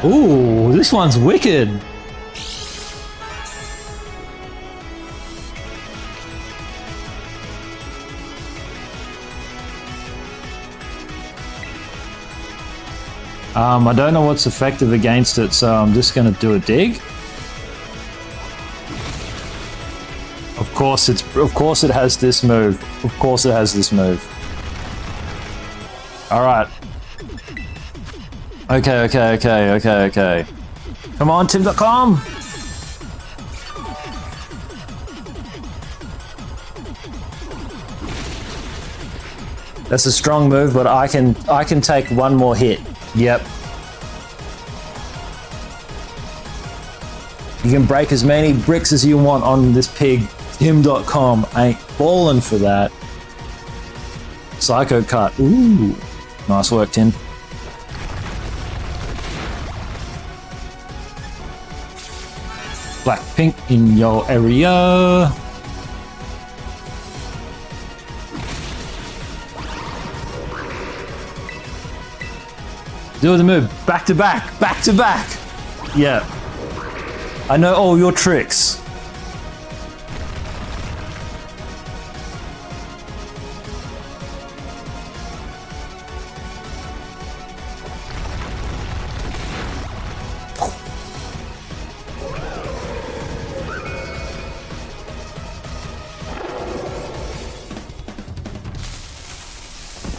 Ooh, this one's wicked. I don't know what's effective against it, so I'm just going to do a dig. Of course it has this move. Of course it has this move. Alright. Okay. Come on, Tim.com! That's a strong move, but I can take one more hit. Yep. You can break as many bricks as you want on this pig. Tim.com ain't falling for that. Psycho cut. Ooh. Nice work, Tim. Black pink in your area. Do the move. Back to back. Back to back. Yeah. I know all your tricks.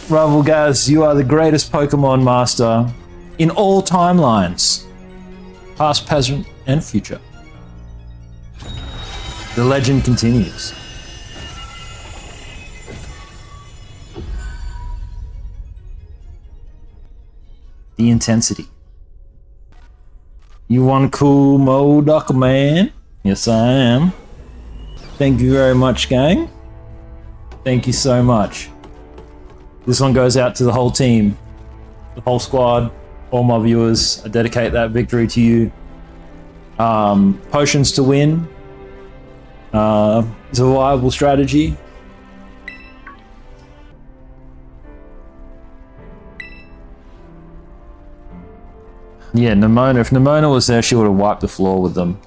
Rivalgaz, you are the greatest Pokemon master in all timelines. Past, present, and future. The legend continues. The intensity. You one cool Modoc man? Yes, I am. Thank you very much, gang. Thank you so much. This one goes out to the whole team, the whole squad, all my viewers. I dedicate that victory to you. Potions to win. It's a viable strategy. Yeah, Nimona. If Nimona was there, she would have wiped the floor with them.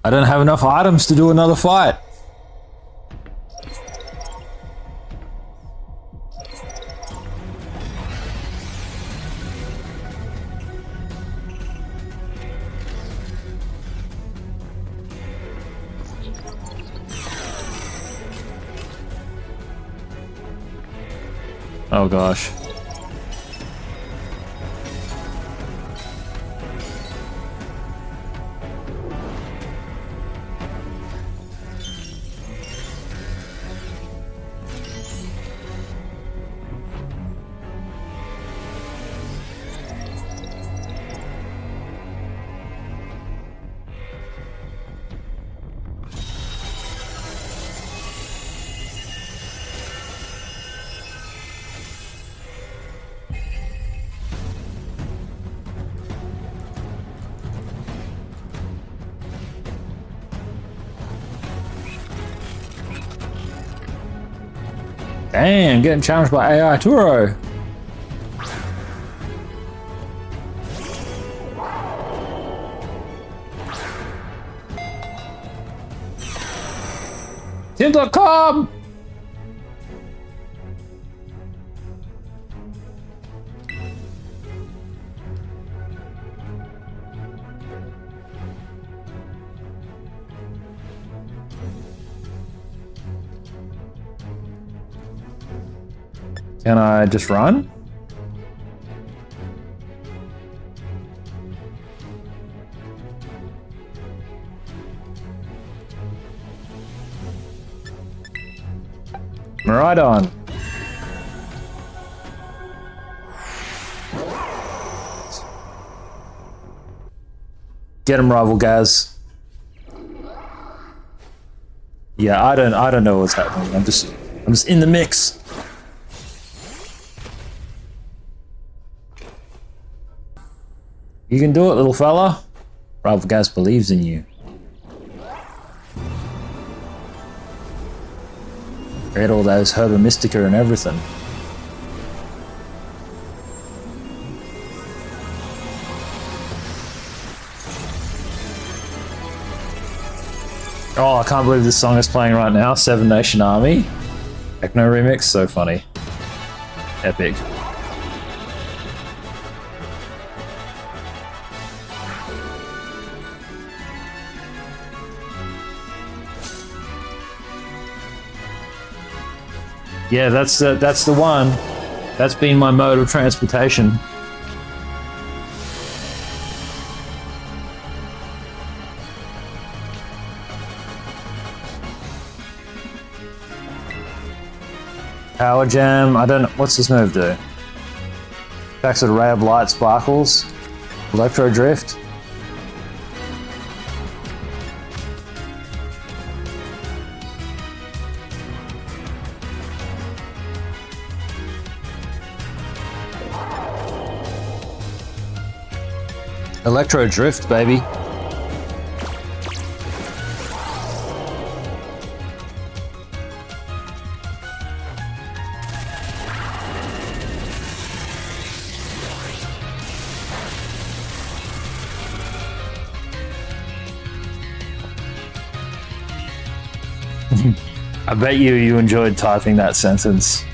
I don't have enough items to do another fight. Oh gosh. Damn, getting challenged by AI Turo. Tim.com! Can I just run? Right on. Get him, Rivalgaz. Yeah, I don't know what's happening. I'm just in the mix. You can do it, little fella. Rivalgaz believes in you. Read all those Herba Mystica and everything. Oh, I can't believe this song is playing right now. Seven Nation Army. Techno remix, so funny. Epic. Yeah, that's the one. That's been my mode of transportation. Power Jam, I don't know, what's this move do? Attacks with a ray of light sparkles. Electro Drift. Electro Drift, baby. I bet you enjoyed typing that sentence.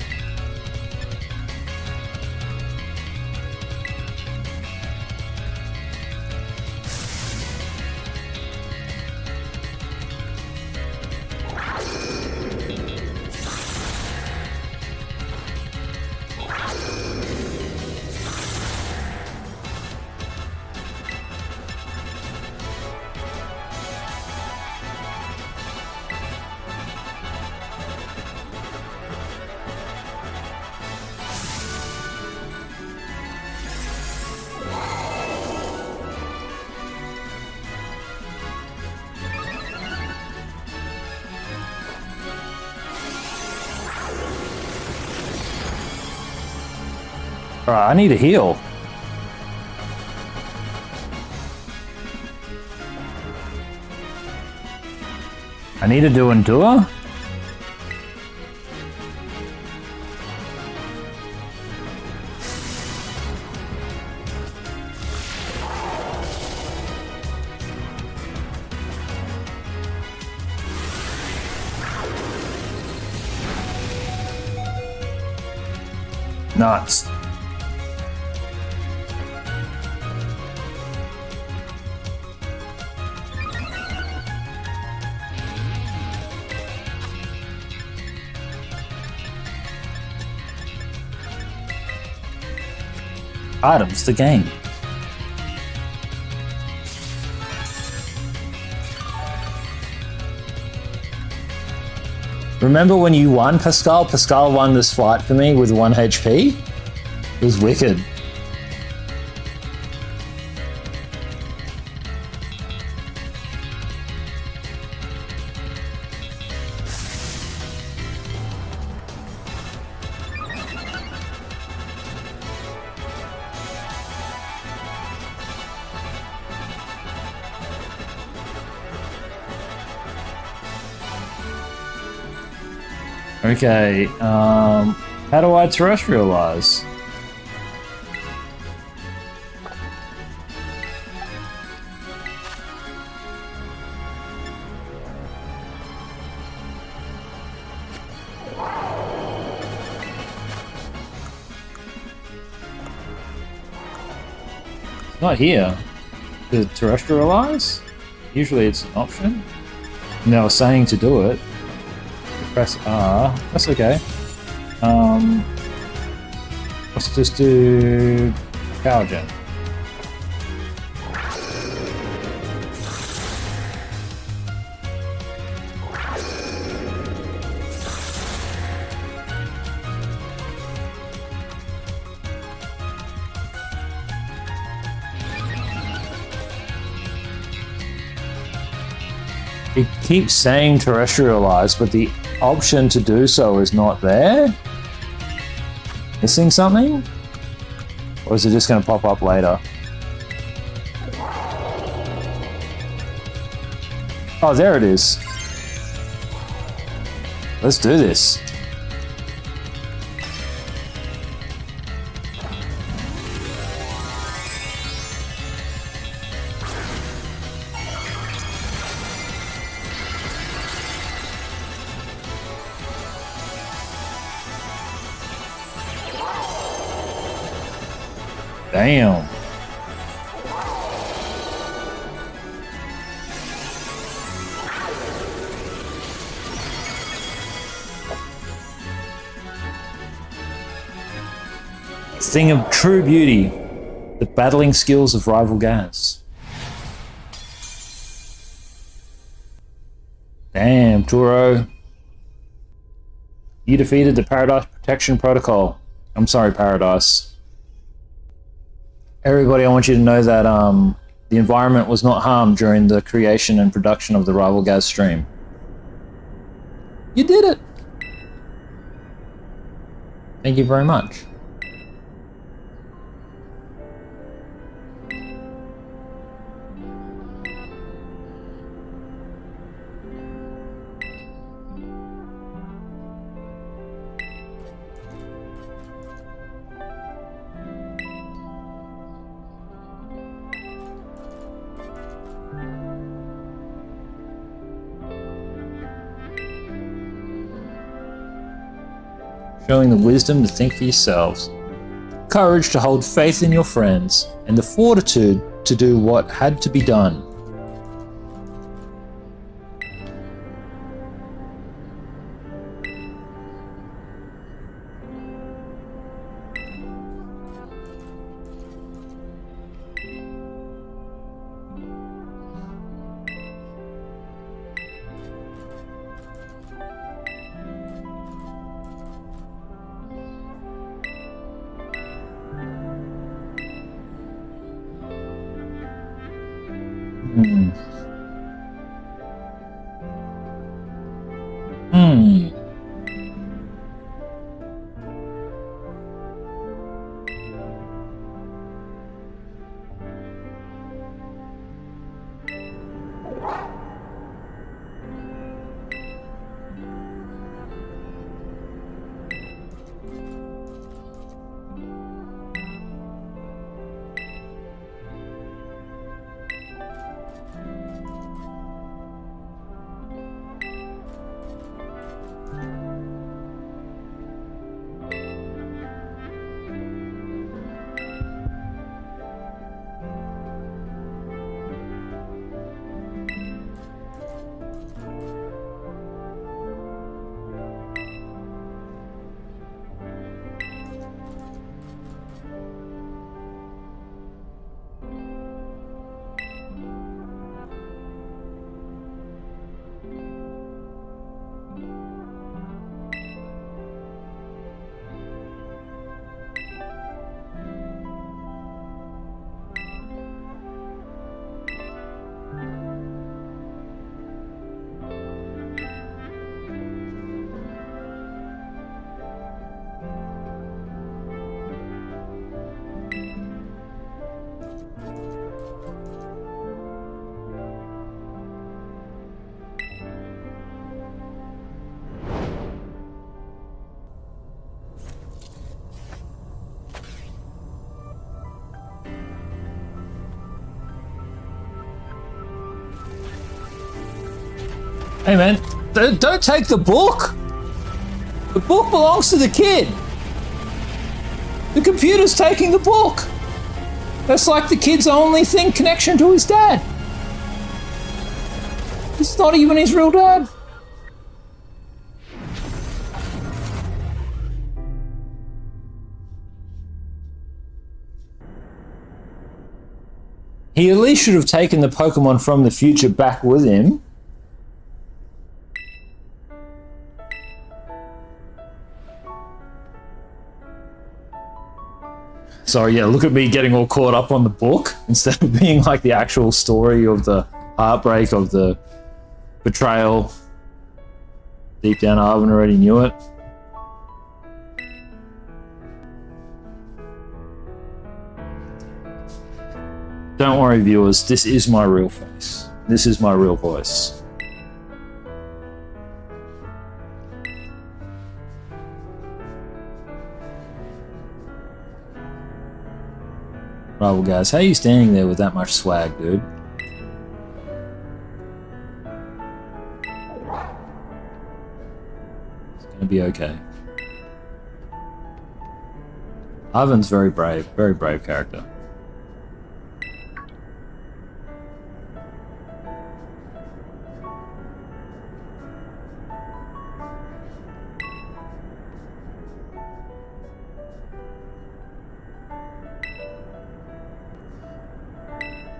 Alright, I need a heal. I need to do endure? Nuts. Items to gain. Remember when you won, Pascal? Pascal won this fight for me with 1 HP? It was wicked. Okay, how do I terrestrialize? It's not here. To terrestrialize? Usually it's an option. And they were saying to do it. Press R. That's okay. Let's just do power gen. It keeps saying terrestrialize, but the option to do so is not there. Missing something? Or is it just going to pop up later? Oh, there it is. Let's do this. Damn. Thing of true beauty, the battling skills of Rivalgaz. Damn, Turo. You defeated the Paradise Protection Protocol. I'm sorry, Paradise. Everybody, I want you to know that the environment was not harmed during the creation and production of the Rivalgaz stream. You did it! Thank you very much. showing the wisdom to think for yourselves, courage to hold faith in your friends, and the fortitude to do what had to be done. Hey man, don't take the book! The book belongs to the kid! The computer's taking the book! That's like the kid's only connection to his dad! It's not even his real dad! He at least should have taken the Pokemon from the future back with him. So yeah, look at me getting all caught up on the book instead of being like the actual story of the heartbreak, of the betrayal. Deep down, Arvin already knew it. Don't worry, viewers, this is my real face. This is my real voice. Rivalgaz, how are you standing there with that much swag, dude? It's gonna be okay. Arvin's very brave character.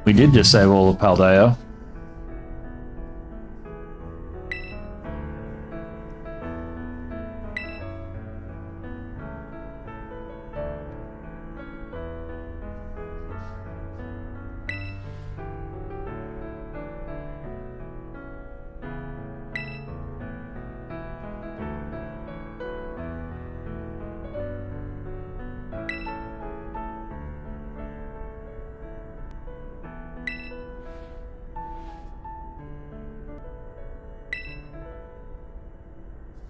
We did just save all of Paldea.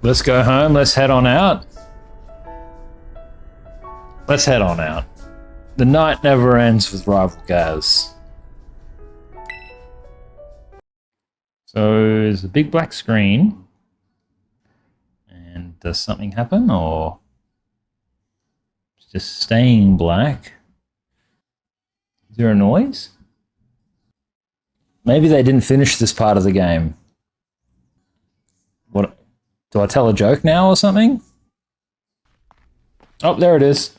Let's go home. Let's head on out. Let's head on out. The night never ends with Rivalgaz. So there's a big black screen. And does something happen, or just staying black. Is there a noise? Maybe they didn't finish this part of the game. What? Do I tell a joke now or something? Oh, there it is.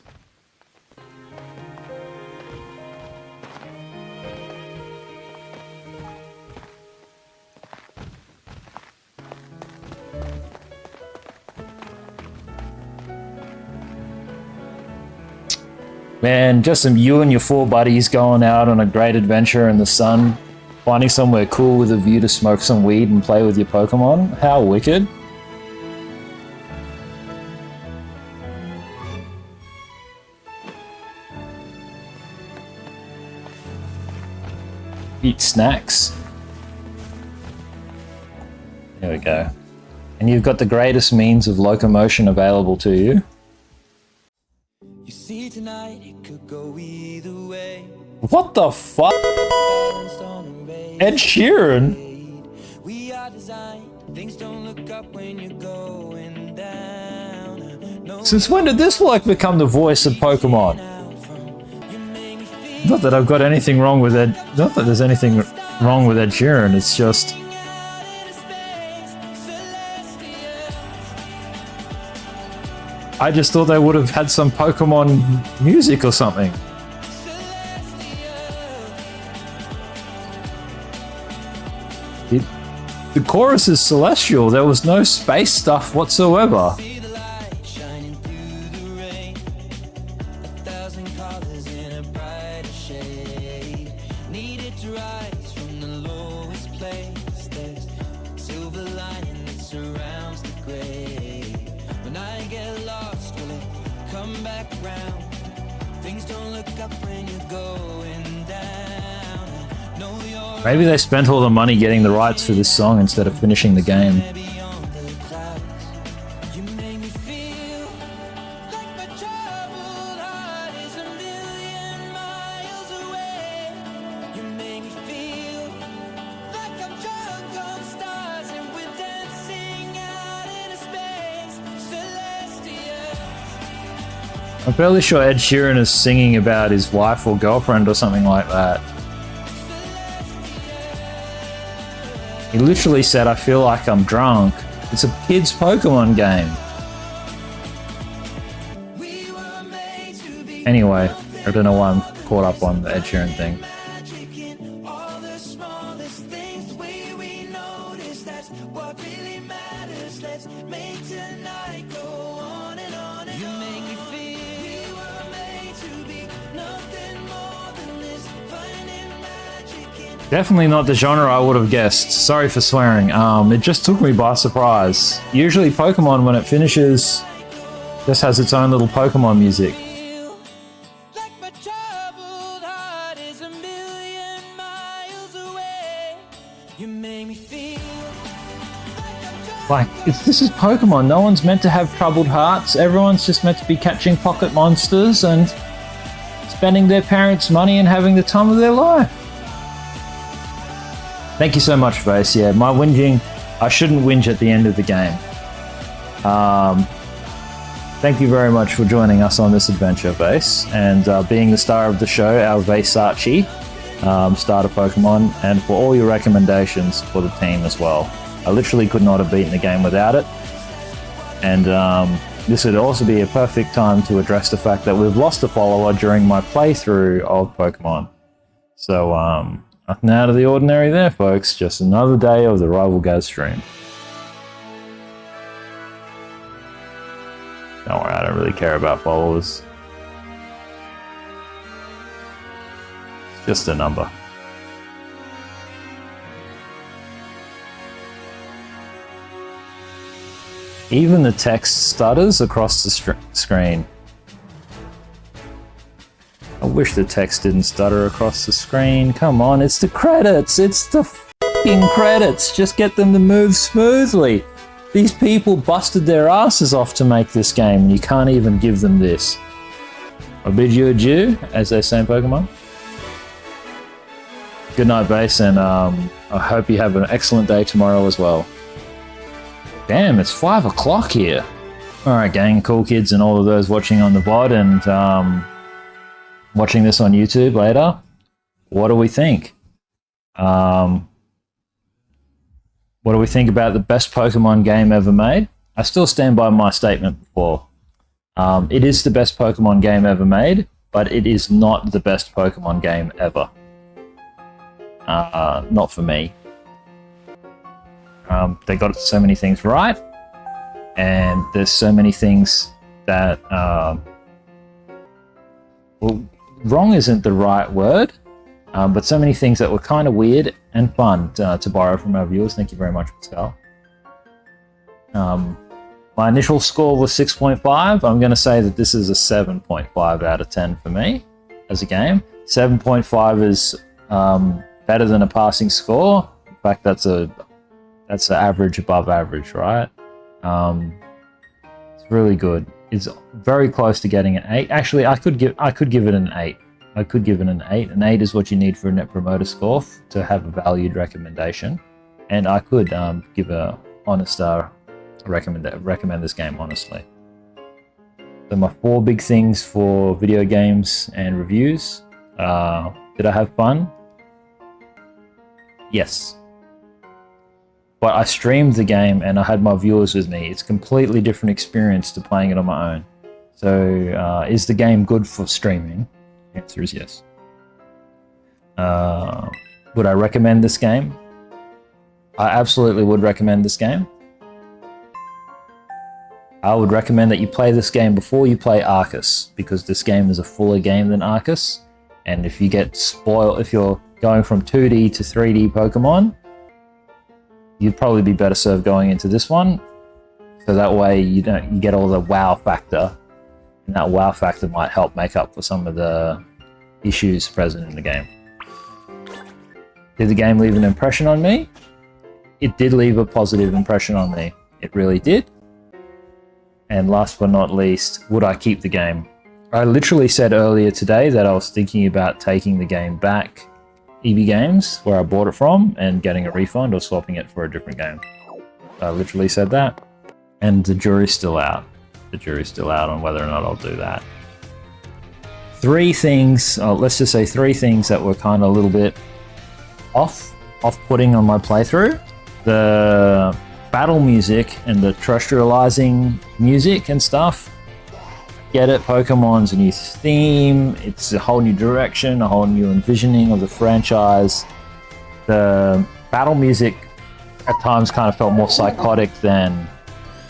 Man, just you and your 4 buddies going out on a great adventure in the sun, finding somewhere cool with a view to smoke some weed and play with your Pokemon. How wicked. Eat snacks. There we go. And you've got the greatest means of locomotion available to you. You see tonight it could go either way. What the fuck? Ed Sheeran? We are designed. Things don't look up when you're going down. No. Since when did this bloke become the voice of Pokemon? Not that I've got anything wrong with Ed. Not that there's anything wrong with Ed Sheeran. It's just I just thought they would have had some Pokemon music or something. The chorus is celestial. There was no space stuff whatsoever. Maybe they spent all the money getting the rights for this song instead of finishing the game. I'm fairly sure Ed Sheeran is singing about his wife or girlfriend or something like that. He literally said, I feel like I'm drunk. It's a kid's Pokemon game. Anyway, I don't know why I'm caught up on the Ed Sheeran thing. Definitely not the genre I would have guessed. Sorry for swearing. It just took me by surprise. Usually Pokemon, when it finishes, just has its own little Pokemon music. Like, this is Pokemon. No one's meant to have troubled hearts. Everyone's just meant to be catching pocket monsters and spending their parents' money and having the time of their life. Thank you so much, Face. Yeah, my whinging, I shouldn't whinge at the end of the game. Thank you very much for joining us on this adventure, Face, and being the star of the show, our Vasachi, starter Pokemon, and for all your recommendations for the team as well. I literally could not have beaten the game without it. And this would also be a perfect time to address the fact that we've lost a follower during my playthrough of Pokemon. So, nothing out of the ordinary there, folks. Just another day of the Rivalgaz stream. Don't worry, I don't really care about followers. It's just a number. Even the text stutters across the screen. I wish the text didn't stutter across the screen. Come on, it's the credits. It's the f***ing credits. Just get them to move smoothly. These people busted their asses off to make this game, and you can't even give them this. I bid you adieu, as they say in Pokemon. Good night, Base, and I hope you have an excellent day tomorrow as well. Damn, it's 5 o'clock here. Alright gang, cool kids and all of those watching on the VOD and watching this on YouTube later, what do we think? What do we think about the best Pokemon game ever made? I still stand by my statement before. It is the best Pokemon game ever made, but it is not the best Pokemon game ever. Not for me. They got so many things right, and there's so many things that... well, wrong isn't the right word, but so many things that were kind of weird and fun to borrow from our viewers. Thank you very much, Pascal. My initial score was 6.5. I'm going to say that this is a 7.5 out of 10 for me as a game. 7.5 is better than a passing score. In fact, that's an average above average, right? It's really good. It's very close to getting an 8. Actually, I could give it an 8. I could give it an 8. An 8 is what you need for a Net Promoter Score to have a valued recommendation, and I could give a honest recommend this game honestly. So my 4 big things for video games and reviews. Did I have fun? Yes. But I streamed the game and I had my viewers with me. It's a completely different experience to playing it on my own. So is the game good for streaming? The answer is yes. Would I recommend this game? I absolutely would recommend this game. I would recommend that you play this game before you play Arceus, because this game is a fuller game than Arceus. And if you get spoiled, if you're going from 2D to 3D Pokemon, you'd probably be better served going into this one. So that way you get all the wow factor. And that wow factor might help make up for some of the issues present in the game. Did the game leave an impression on me? It did leave a positive impression on me. It really did. And last but not least, would I keep the game? I literally said earlier today that I was thinking about taking the game back EB Games, where I bought it from, and getting a refund or swapping it for a different game. I literally said that. And the jury's still out. The jury's still out on whether or not I'll do that. 3 things, let's just say 3 things that were kind of a little bit off-putting on my playthrough. The battle music and the terrestrializing music and stuff. Get it, Pokemon's a new theme, it's a whole new direction, a whole new envisioning of the franchise. The battle music at times kind of felt more psychotic than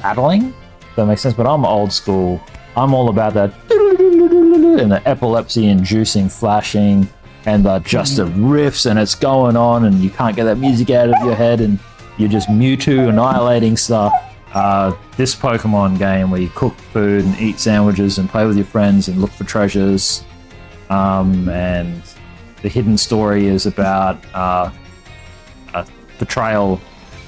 battling, if that makes sense, but I'm old school. I'm all about that and the epilepsy inducing flashing and just the riffs, and it's going on and you can't get that music out of your head and you're just Mewtwo annihilating stuff. This Pokemon game where you cook food and eat sandwiches and play with your friends and look for treasures, and the hidden story is about betrayal,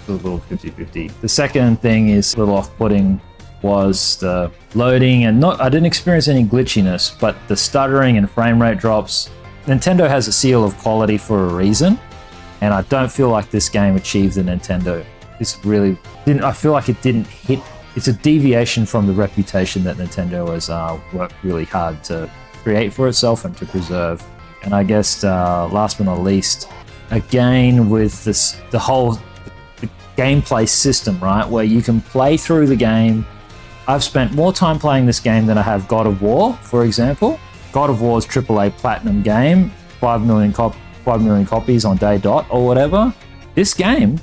a little 50-50. The second thing is a little off-putting was the loading, and I didn't experience any glitchiness, but the stuttering and frame rate drops. Nintendo has a seal of quality for a reason, and I don't feel like this game achieved the Nintendo. This really didn't. I feel like it didn't hit. It's a deviation from the reputation that Nintendo has worked really hard to create for itself and to preserve. And I guess last but not least, again with the whole gameplay system, right, where you can play through the game. I've spent more time playing this game than I have God of War, for example. God of War's AAA Platinum game, 5 million copies on day dot or whatever. This game,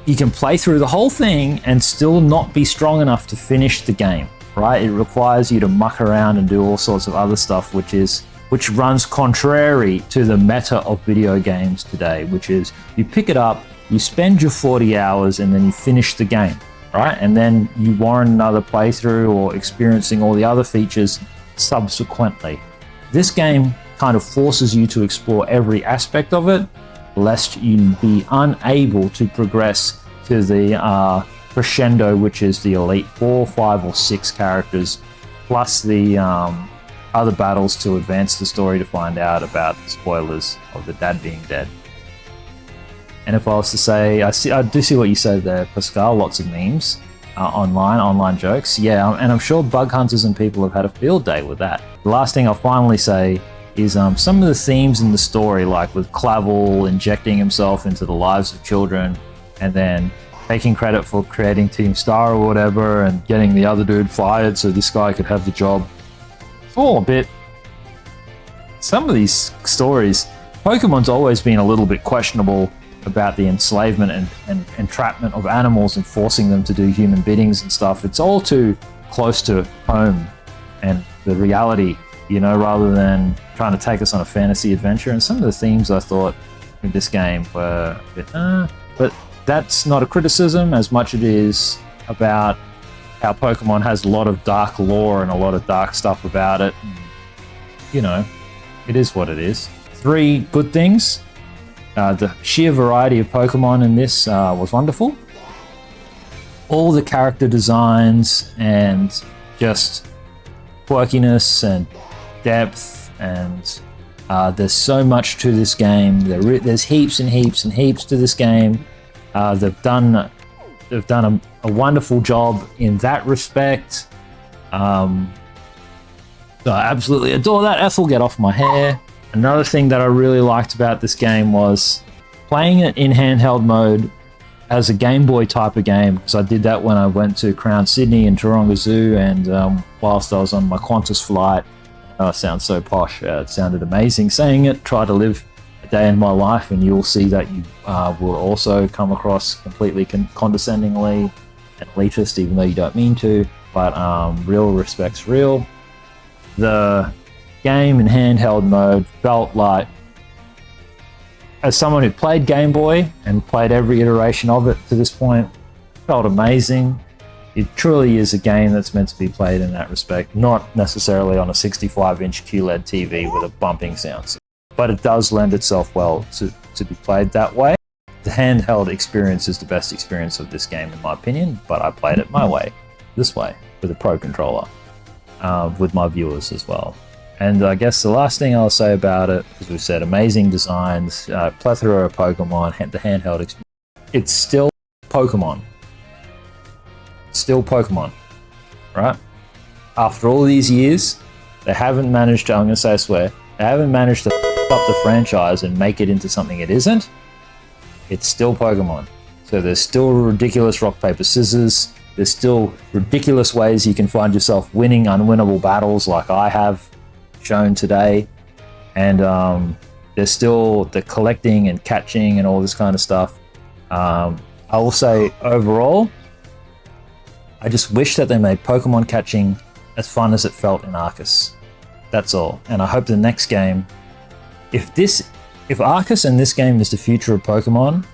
you can play through the whole thing and still not be strong enough to finish the game, right? It requires you to muck around and do all sorts of other stuff, which runs contrary to the meta of video games today, which is you pick it up, you spend your 40 hours, and then you finish the game, right? And then you warrant another playthrough or experiencing all the other features subsequently. This game kind of forces you to explore every aspect of it, lest you be unable to progress to the crescendo, which is the Elite 4, 5, or 6 characters, plus the other battles to advance the story to find out about the spoilers of the dad being dead. And if I was to say, I do see what you said there, Pascal, lots of memes. online jokes. Yeah, and I'm sure bug hunters and people have had a field day with that. The last thing I'll finally say is some of the themes in the story, like with Clavel injecting himself into the lives of children and then taking credit for creating Team Star or whatever and getting the other dude fired so this guy could have the job. It's all a bit... Some of these stories, Pokemon's always been a little bit questionable about the enslavement and entrapment of animals and forcing them to do human biddings and stuff. It's all too close to home and the reality, you know, rather than trying to take us on a fantasy adventure. And some of the themes I thought in this game were a bit, but that's not a criticism as much it is about how Pokemon has a lot of dark lore and a lot of dark stuff about it. You know, it is what it is. 3 good things. The sheer variety of Pokemon in this was wonderful. All the character designs and just quirkiness and depth, and there's so much to this game. There's heaps and heaps and heaps to this game. They've done a wonderful job in that respect. So I absolutely adore that. Ethel, get off my hair. Another thing that I really liked about this game was playing it in handheld mode as a Game Boy type of game, because I did that when I went to Crown Sydney and Taronga Zoo, and whilst I was on my Qantas flight. It sounds so posh. It sounded amazing saying it. Try to live a day in my life and you'll see that you will also come across completely condescendingly and elitist, even though you don't mean to, but real respect's real. The game in handheld mode felt like, as someone who played Game Boy and played every iteration of it to this point, felt amazing. It truly is a game that's meant to be played in that respect, not necessarily on a 65-inch QLED TV with a bumping sound system. But it does lend itself well to be played that way. The handheld experience is the best experience of this game in my opinion, but I played it my way, this way, with a Pro Controller, with my viewers as well. And I guess the last thing I'll say about it, as we've said, amazing designs, plethora of Pokemon, the handheld experience. It's still Pokemon. Still Pokemon, right? After all these years, they haven't managed to, I'm going to say I swear, they haven't managed to up the franchise and make it into something it isn't. It's still Pokemon. So there's still ridiculous rock, paper, scissors. There's still ridiculous ways you can find yourself winning unwinnable battles like I have shown today, and there's still the collecting and catching and all this kind of stuff. I will say overall, I just wish that they made Pokemon catching as fun as it felt in Arceus. That's all. And I hope the next game, if Arceus and this game is the future of Pokemon,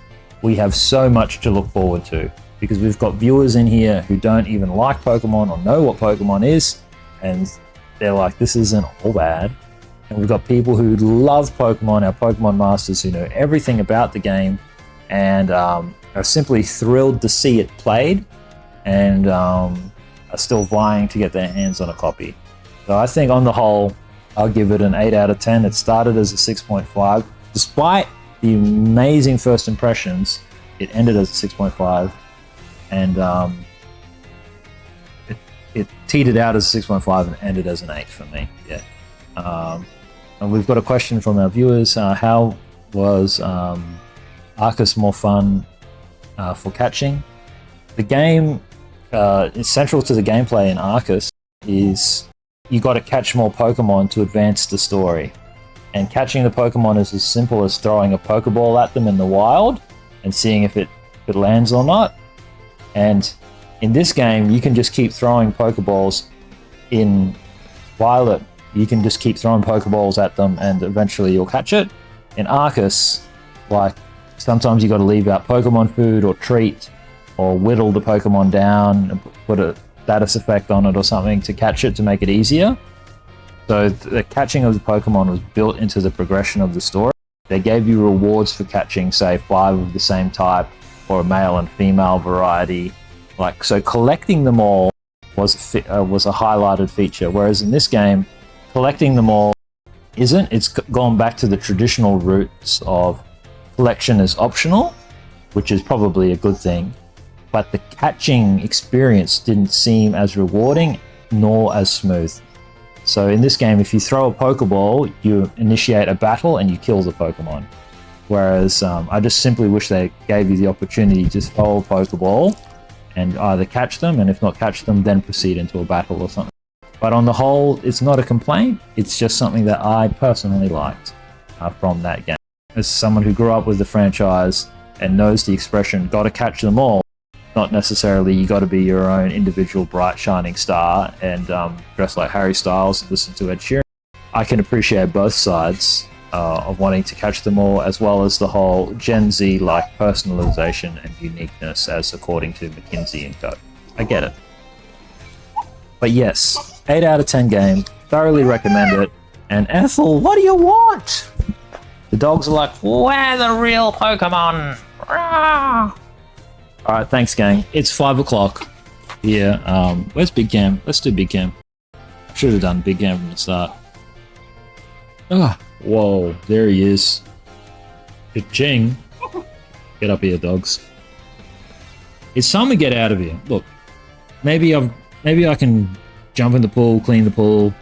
we have so much to look forward to, because we've got viewers in here who don't even like Pokemon or know what Pokemon is, and they're like, this isn't all bad. And we've got people who love Pokemon, our Pokemon masters who know everything about the game and are simply thrilled to see it played, and are still vying to get their hands on a copy. So I think on the whole, I'll give it an 8 out of 10. It started as a 6.5. Despite the amazing first impressions, it ended as a 6.5. And it teetered out as a 6.5 and ended as an 8 for me. Yeah. And we've got a question from our viewers. How was Arceus more fun for catching? The game, central to the gameplay in Arceus is you got to catch more Pokemon to advance the story. And catching the Pokemon is as simple as throwing a Pokeball at them in the wild and seeing if it lands or not. And in this game, you can just keep throwing Pokeballs in Violet. You can just keep throwing Pokeballs at them and eventually you'll catch it. In Arceus, like, sometimes you got to leave out Pokemon food or treat or whittle the Pokemon down and put a status effect on it or something to catch it to make it easier. So the catching of the Pokemon was built into the progression of the story. They gave you rewards for catching, say, 5 of the same type or a male and female variety. Like, so collecting them all was a highlighted feature, whereas in this game, collecting them all isn't. It's gone back to the traditional roots of collection is optional, which is probably a good thing. but the catching experience didn't seem as rewarding nor as smooth. So in this game, if you throw a Pokeball, you initiate a battle and you kill the Pokemon. Whereas I just simply wish they gave you the opportunity to throw a Pokeball and either catch them, and if not catch them, then proceed into a battle or something. But on the whole, it's not a complaint. It's just something that I personally liked from that game. As someone who grew up with the franchise and knows the expression, gotta catch them all, not necessarily you gotta be your own individual bright shining star and dress like Harry Styles and listen to Ed Sheeran. I can appreciate both sides of wanting to catch them all, as well as the whole Gen Z like personalization and uniqueness as according to McKinsey and Co. I get it. But yes, 8 out of 10 game, thoroughly recommend it. And Ethel, what do you want? The dogs are like, we're the real Pokemon. Alright, thanks gang. It's 5 o'clock here. Where's Big Cam? Let's do Big Cam. Should have done Big Cam from the start. Ah, whoa, there he is. Cha-ching. Get up here, dogs. It's time to get out of here. Look, maybe I can jump in the pool, clean the pool,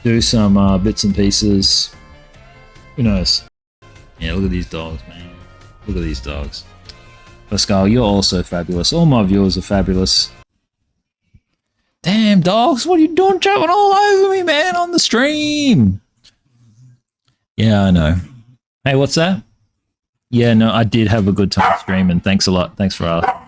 do some bits and pieces. Who knows? Yeah, look at these dogs, man. Look at these dogs. Pascal, you're also fabulous. All my viewers are fabulous. Damn, dogs, what are you doing jumping all over me, man, on the stream? Yeah, I know. Hey, what's that? Yeah, no, I did have a good time streaming. Thanks a lot. Thanks for asking.